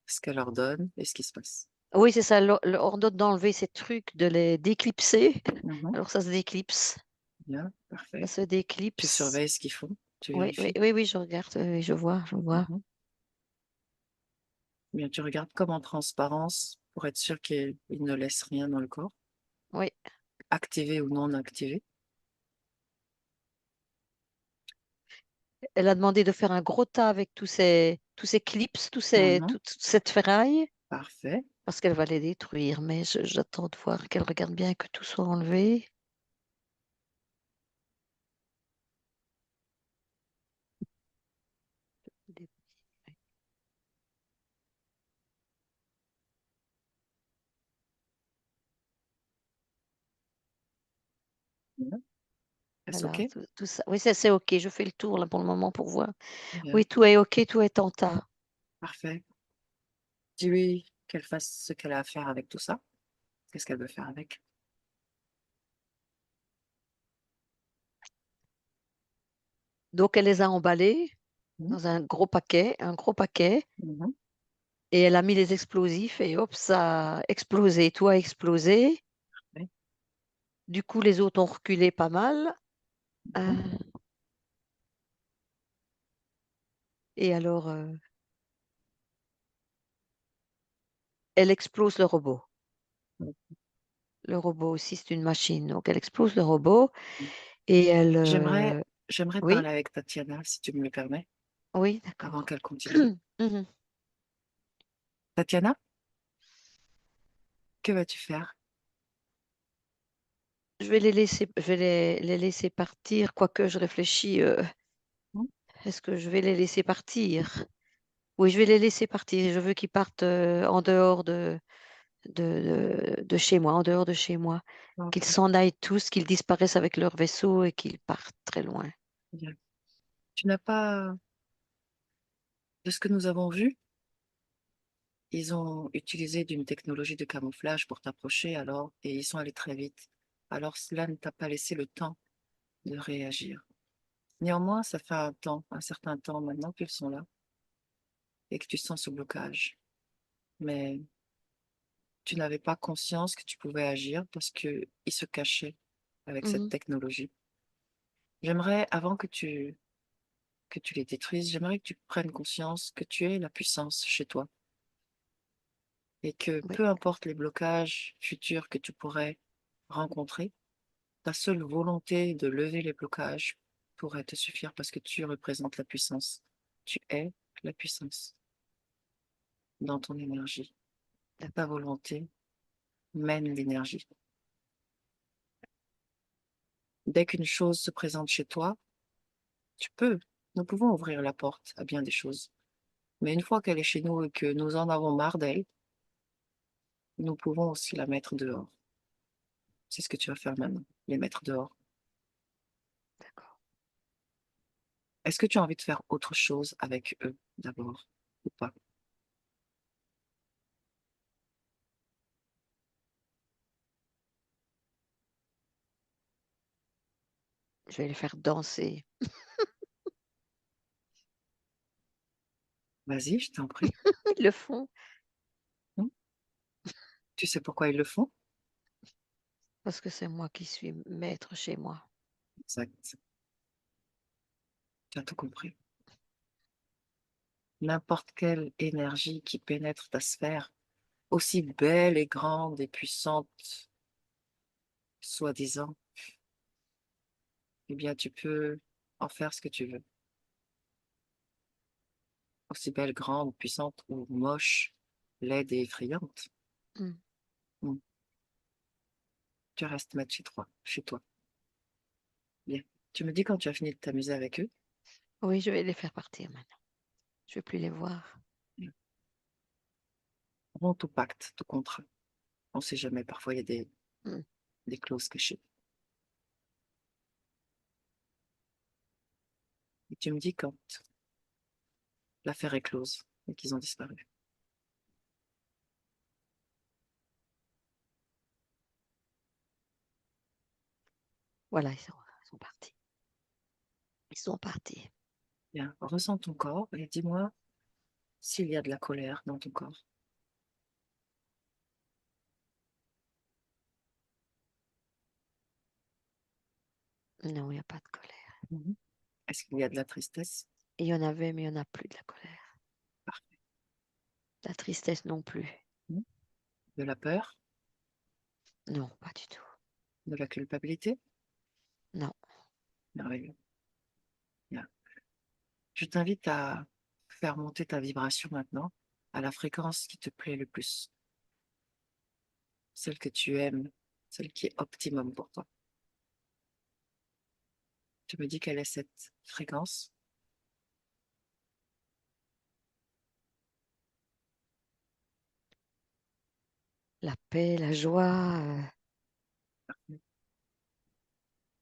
Ce qu'elle ordonne et ce qui se passe. Oui, c'est ça, le ordonne d'enlever ces trucs, d'éclipser. Mhm. Alors ça se déclipse. Bien, Ça parfait. se Tu déclipse. surveilles ce qu'ils font, tu Oui, oui, vérifies. oui, oui, je regarde, oui, je vois, je vois. Mhm. Bien, tu regardes comme en transparence pour être sûr qu'il ne laisse rien dans le corps, Oui. activé ou non activé. Elle a demandé de faire un gros tas avec tous ces clips, Mhm. toute cette ferraille, Parfait. parce qu'elle va les détruire. Mais j'attends de voir qu'elle regarde bien que tout soit enlevé. Bien. Est-ce Voilà, OK? tout ça. Oui, c'est OK. Je fais le tour là pour le moment pour voir. Bien, Oui, tout est OK, tout est en tas. parfait. Dis-lui qu'elle fasse ce qu'elle a à faire avec tout ça. Qu'est-ce qu'elle veut faire avec? Donc, elle les a emballés Mhm. dans un gros paquet, Mhm. et elle a mis les explosifs et hop, ça a explosé. Tout a explosé. Oui. Du coup, les autres ont reculé pas mal. Mhm. Euh, et alors, elle explose le robot. Le robot aussi, c'est une machine. Donc, elle explose le robot et elle... J'aimerais, j'aimerais Oui, parler avec Tatiana, si tu me le permets, oui, avant d'accord. qu'elle continue. Mhm. Tatiana, que vas-tu faire? Je vais les laisser partir, quoique je réfléchis, Hmm. est-ce que je vais les laisser partir? Oui, je vais les laisser partir. Je veux qu'ils partent en dehors de chez moi, en dehors de chez moi. Qu'ils Ok, s'en aillent tous, qu'ils disparaissent avec leur vaisseau et qu'ils partent très loin. bien. Tu n'as pas, de ce que nous avons vu, ils ont utilisé d'une technologie de camouflage pour t'approcher alors, et ils sont allés très vite. Alors cela ne t'a pas laissé le temps de réagir. Néanmoins, ça fait un certain temps maintenant qu'ils sont là et que tu sens ce blocage. Mais tu n'avais pas conscience que tu pouvais agir parce que ils se cachaient. avec cette technologie. J'aimerais, avant que tu les détruises, j'aimerais que tu prennes conscience que tu es la puissance chez toi et que Oui, peu importe les blocages futurs que tu pourrais rencontrer, ta seule volonté de lever les blocages pourrait te suffire parce que tu représentes la puissance. Tu es la puissance dans ton énergie. Ta d'accord. volonté mène l'énergie. Dès qu'une chose se présente chez toi, nous pouvons ouvrir la porte à bien des choses. Mais une fois qu'elle est chez nous et que nous en avons marre d'elle, nous pouvons aussi la mettre dehors. C'est ce que tu vas faire maintenant, les mettre dehors. D'accord. Est-ce que tu as envie de faire autre chose avec eux d'abord ou pas? Je vais les faire danser. Vas-y, je t'en prie. Ils le font Hmm. Tu sais pourquoi ils le font? parce que c'est moi qui suis maître chez moi. Exact. Tu as tout compris. N'importe quelle énergie qui pénètre ta sphère, aussi belle et grande et puissante, soi-disant, eh bien, tu peux en faire ce que tu veux. Aussi belle, grande, puissante ou moche, laide et effrayante. Mm. Hmm. Tu restes mettre chez toi. Bien. Tu me dis quand tu as fini de t'amuser avec eux. Oui, je vais les faire partir maintenant. Je ne vais plus les voir. Bien. Romps tout pacte, tout contrat. On ne sait jamais, parfois il y a Mm. des clauses cachées. Et tu me dis quand l'affaire est close et qu'ils ont disparu. Voilà, ils sont partis. Ils sont partis. Bien. Ressens ton corps et dis-moi s'il y a de la colère dans ton corps. Non, il n'y a pas de colère. Mhm. Est-ce qu'il y a de la tristesse? Il y en avait, mais il n'y en a plus de la colère. Parfait. La tristesse non plus. Mhm. De la peur? Non, pas du tout. De la culpabilité? Non. Merveilleux. Bien. Je t'invite à faire monter ta vibration maintenant à la fréquence qui te plaît le plus, celle que tu aimes, celle qui est optimum pour toi. Tu me dis quelle est cette fréquence? La paix, la joie.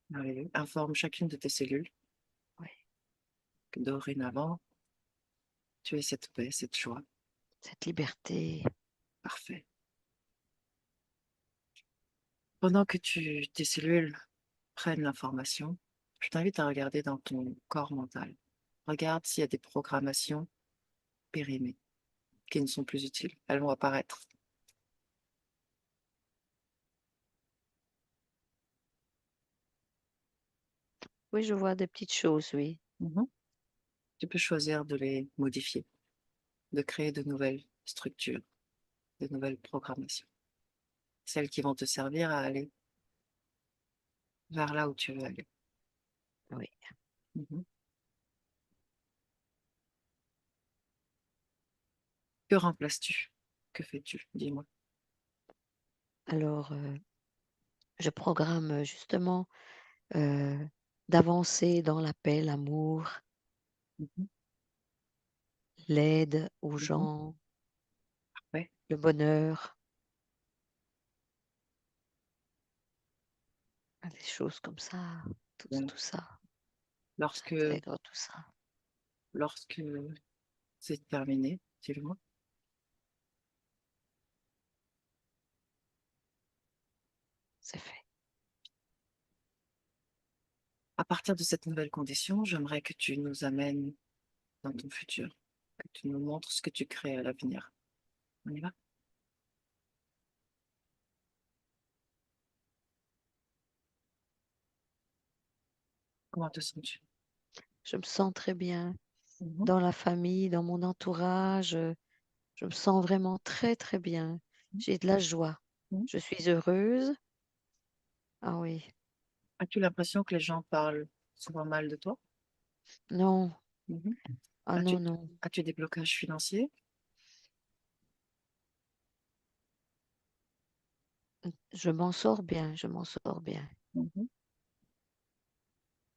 Merveilleux. Informe chacune de tes cellules Oui, que dorénavant, tu es cette paix, cette joie. cette liberté. Parfait. Pendant que tes cellules prennent l'information, je t'invite à regarder dans ton corps mental. Regarde s'il y a des programmations périmées qui ne sont plus utiles. Elles vont apparaître. Oui, je vois des petites choses, oui. Mhm. Tu peux choisir de les modifier, de créer de nouvelles structures, de nouvelles programmations. Celles qui vont te servir à aller vers là où tu veux aller. Oui. Mhm. Que remplaces-tu? Que fais-tu? Dis-moi. Alors, je programme justement euh, d'avancer dans la paix, l'amour, Mhm. l'aide aux Mhm. gens, Ouais. le bonheur, des choses comme ça, Bien. tout ça. Lorsque, J'intègre tout ça. lorsque c'est terminé, dis-le-moi. C'est fait. À partir de cette nouvelle condition, j'aimerais que tu nous amènes dans ton futur, que tu nous montres ce que tu crées à l'avenir. On y va? Comment te sens-tu? Je me sens très bien Mhm, dans la famille, dans mon entourage. Je me sens vraiment très, très bien. J'ai de la joie. mhm. Je suis heureuse. Ah oui, As-tu l'impression que les gens parlent souvent mal de toi? non, Mhm. ah As-tu, non, non. as-tu des blocages financiers? Je m'en sors bien, je m'en sors bien. Mhm.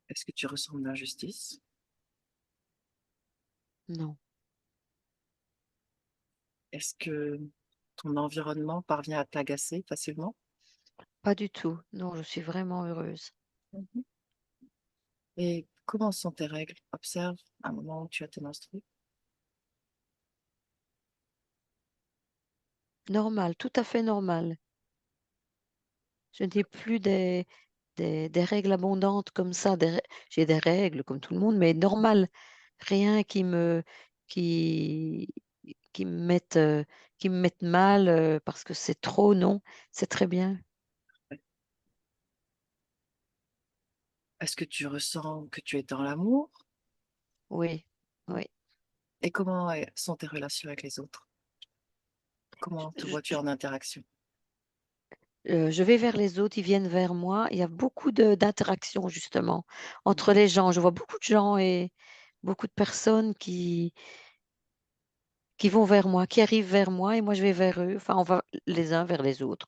Est-ce que tu ressens de l'injustice? Non, Est-ce que ton environnement parvient à t'agacer facilement? pas du tout. Non, je suis vraiment heureuse. Mhm. Et comment sont tes règles? Observe un moment où tu as tes menstrues. Normal, tout à fait normal. Je n'ai plus des règles abondantes comme ça. J'ai des règles comme tout le monde, mais normales. Rien qui, qui me mette, euh, qui me mette mal parce que c'est trop, non. C'est très bien. Est-ce que tu ressens que tu es dans l'amour? Oui, oui. Et comment sont tes relations avec les autres? Comment te Je, vois-tu en interaction? je vais vers les autres, ils viennent vers moi. Il y a beaucoup d'interactions justement entre Mhm. les gens. Je vois beaucoup de gens et beaucoup de personnes qui vont vers moi, qui arrivent vers moi et moi je vais vers eux. Enfin, on va les uns vers les autres.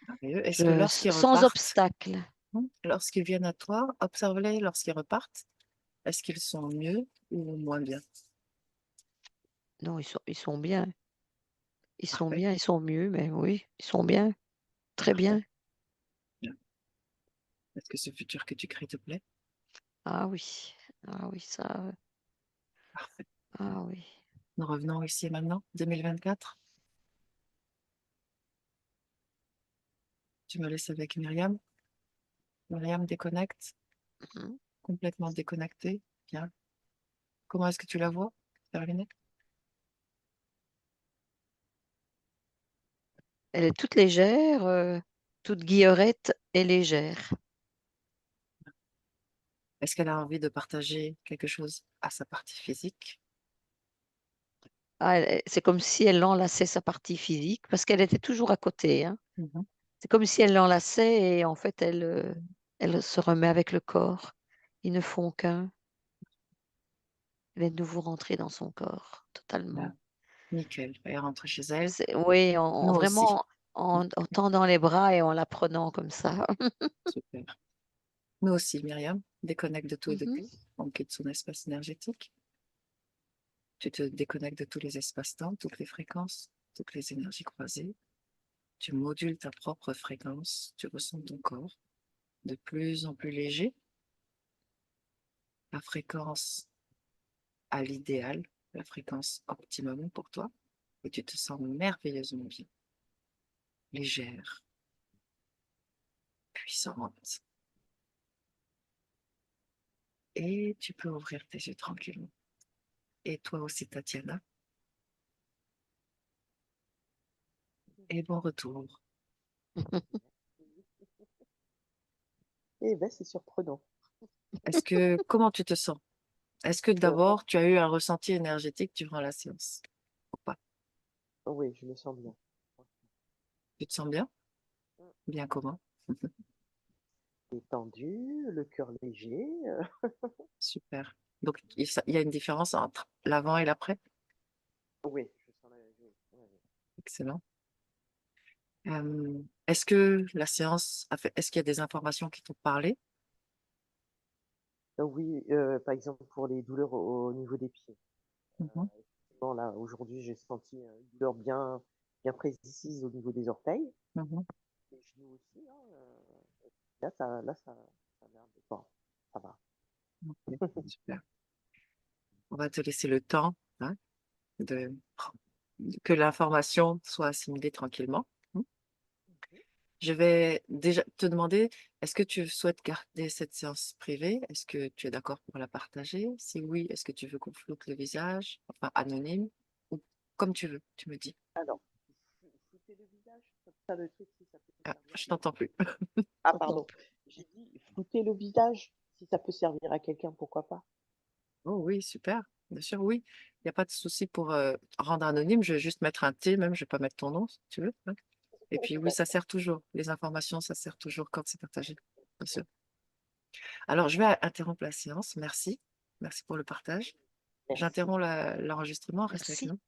Merveilleux. Est-ce que lorsqu'ils Sans repartent, obstacle. lorsqu'ils viennent à toi, observe-les lorsqu'ils repartent, est-ce qu'ils sont mieux ou moins bien? Non, ils sont bien. Ils sont Parfait, bien, ils sont mieux, mais oui, ils sont bien, très parfait. bien. Bien. Est-ce que ce futur que tu crées te plaît? Ah oui, ça, Parfait. ah oui. Nous revenons ici et maintenant, 2024. Tu me laisses avec Myriam. Myriam déconnecte, Mhm. complètement déconnectée. Bien. Comment est-ce que tu la vois? Terminé. Elle est toute légère, toute guillerette et légère. Est-ce qu'elle a envie de partager quelque chose à sa partie physique? Ah, c'est comme si elle enlaçait sa partie physique parce qu'elle était toujours à côté, hein. Mhm. C'est comme si elle l'enlaçait et en fait, elle se remet avec le corps. Ils ne font qu'un. Elle est de nouveau rentrée dans son corps, totalement. Bien. Nickel. Elle rentre chez elle. Oui, Nous aussi. vraiment en tendant les bras et en la prenant comme ça. Super. Nous aussi, Myriam. Déconnecte de tout et de Mhm. tout. On quitte son espace énergétique. Tu te déconnectes de tous les espaces-temps, toutes les fréquences, toutes les énergies croisées. Tu modules ta propre fréquence. Tu ressens ton corps de plus en plus léger. La fréquence à l'idéal, la fréquence optimum pour toi. Et tu te sens merveilleusement bien, légère, puissante. Et tu peux ouvrir tes yeux tranquillement. Et toi aussi, Tatiana. Et bon retour. Eh ben, c'est surprenant. Comment tu te sens? Est-ce que Moi, d'abord, tu as eu un ressenti énergétique durant la séance? Ou pas? oui, je me sens bien. Tu te sens bien? Bien comment? Détendu, le cœur léger. Super. Donc, il y a une différence entre l'avant et l'après? Oui, je sens oui, oui, oui. Excellent. Est-ce que la séance est-ce qu'il y a des informations qui t'ont parlé? Oui, par exemple, pour les douleurs au niveau des pieds. Mhm, Effectivement, là, aujourd'hui, j'ai senti une douleur bien précise au niveau des orteils. mhm. Les genoux aussi, hein, ça a l'air de bon, ça va. Ok, super. On va te laisser le temps, hein, de, que l'information soit assimilée tranquillement. Hmm. Mhm. Je vais déjà te demander, est-ce que tu souhaites garder cette séance privée? Est-ce que tu es d'accord pour la partager? Si oui, est-ce que tu veux qu'on floute le visage, enfin anonyme, ou comme tu veux, tu me dis. Alors, flouter le visage, comme ça, le truc, si ça peut Ah, servir je de... t'entends plus. Ah, J'entends pardon. plus. J'ai dit flouter le visage, Si ça peut servir à quelqu'un, pourquoi pas? Oh oui, super. Bien sûr, oui. Il n'y a pas de souci pour rendre anonyme. Je vais juste mettre un T, même. Je vais pas mettre ton nom, si tu veux. Hein. Et puis oui, ça D'accord. sert toujours. Les informations, ça sert toujours quand c'est partagé. Bien sûr. Alors, je vais interrompre la séance. Merci. Merci pour le partage. Merci. J'interromps l'enregistrement. Reste avec Merci. nous.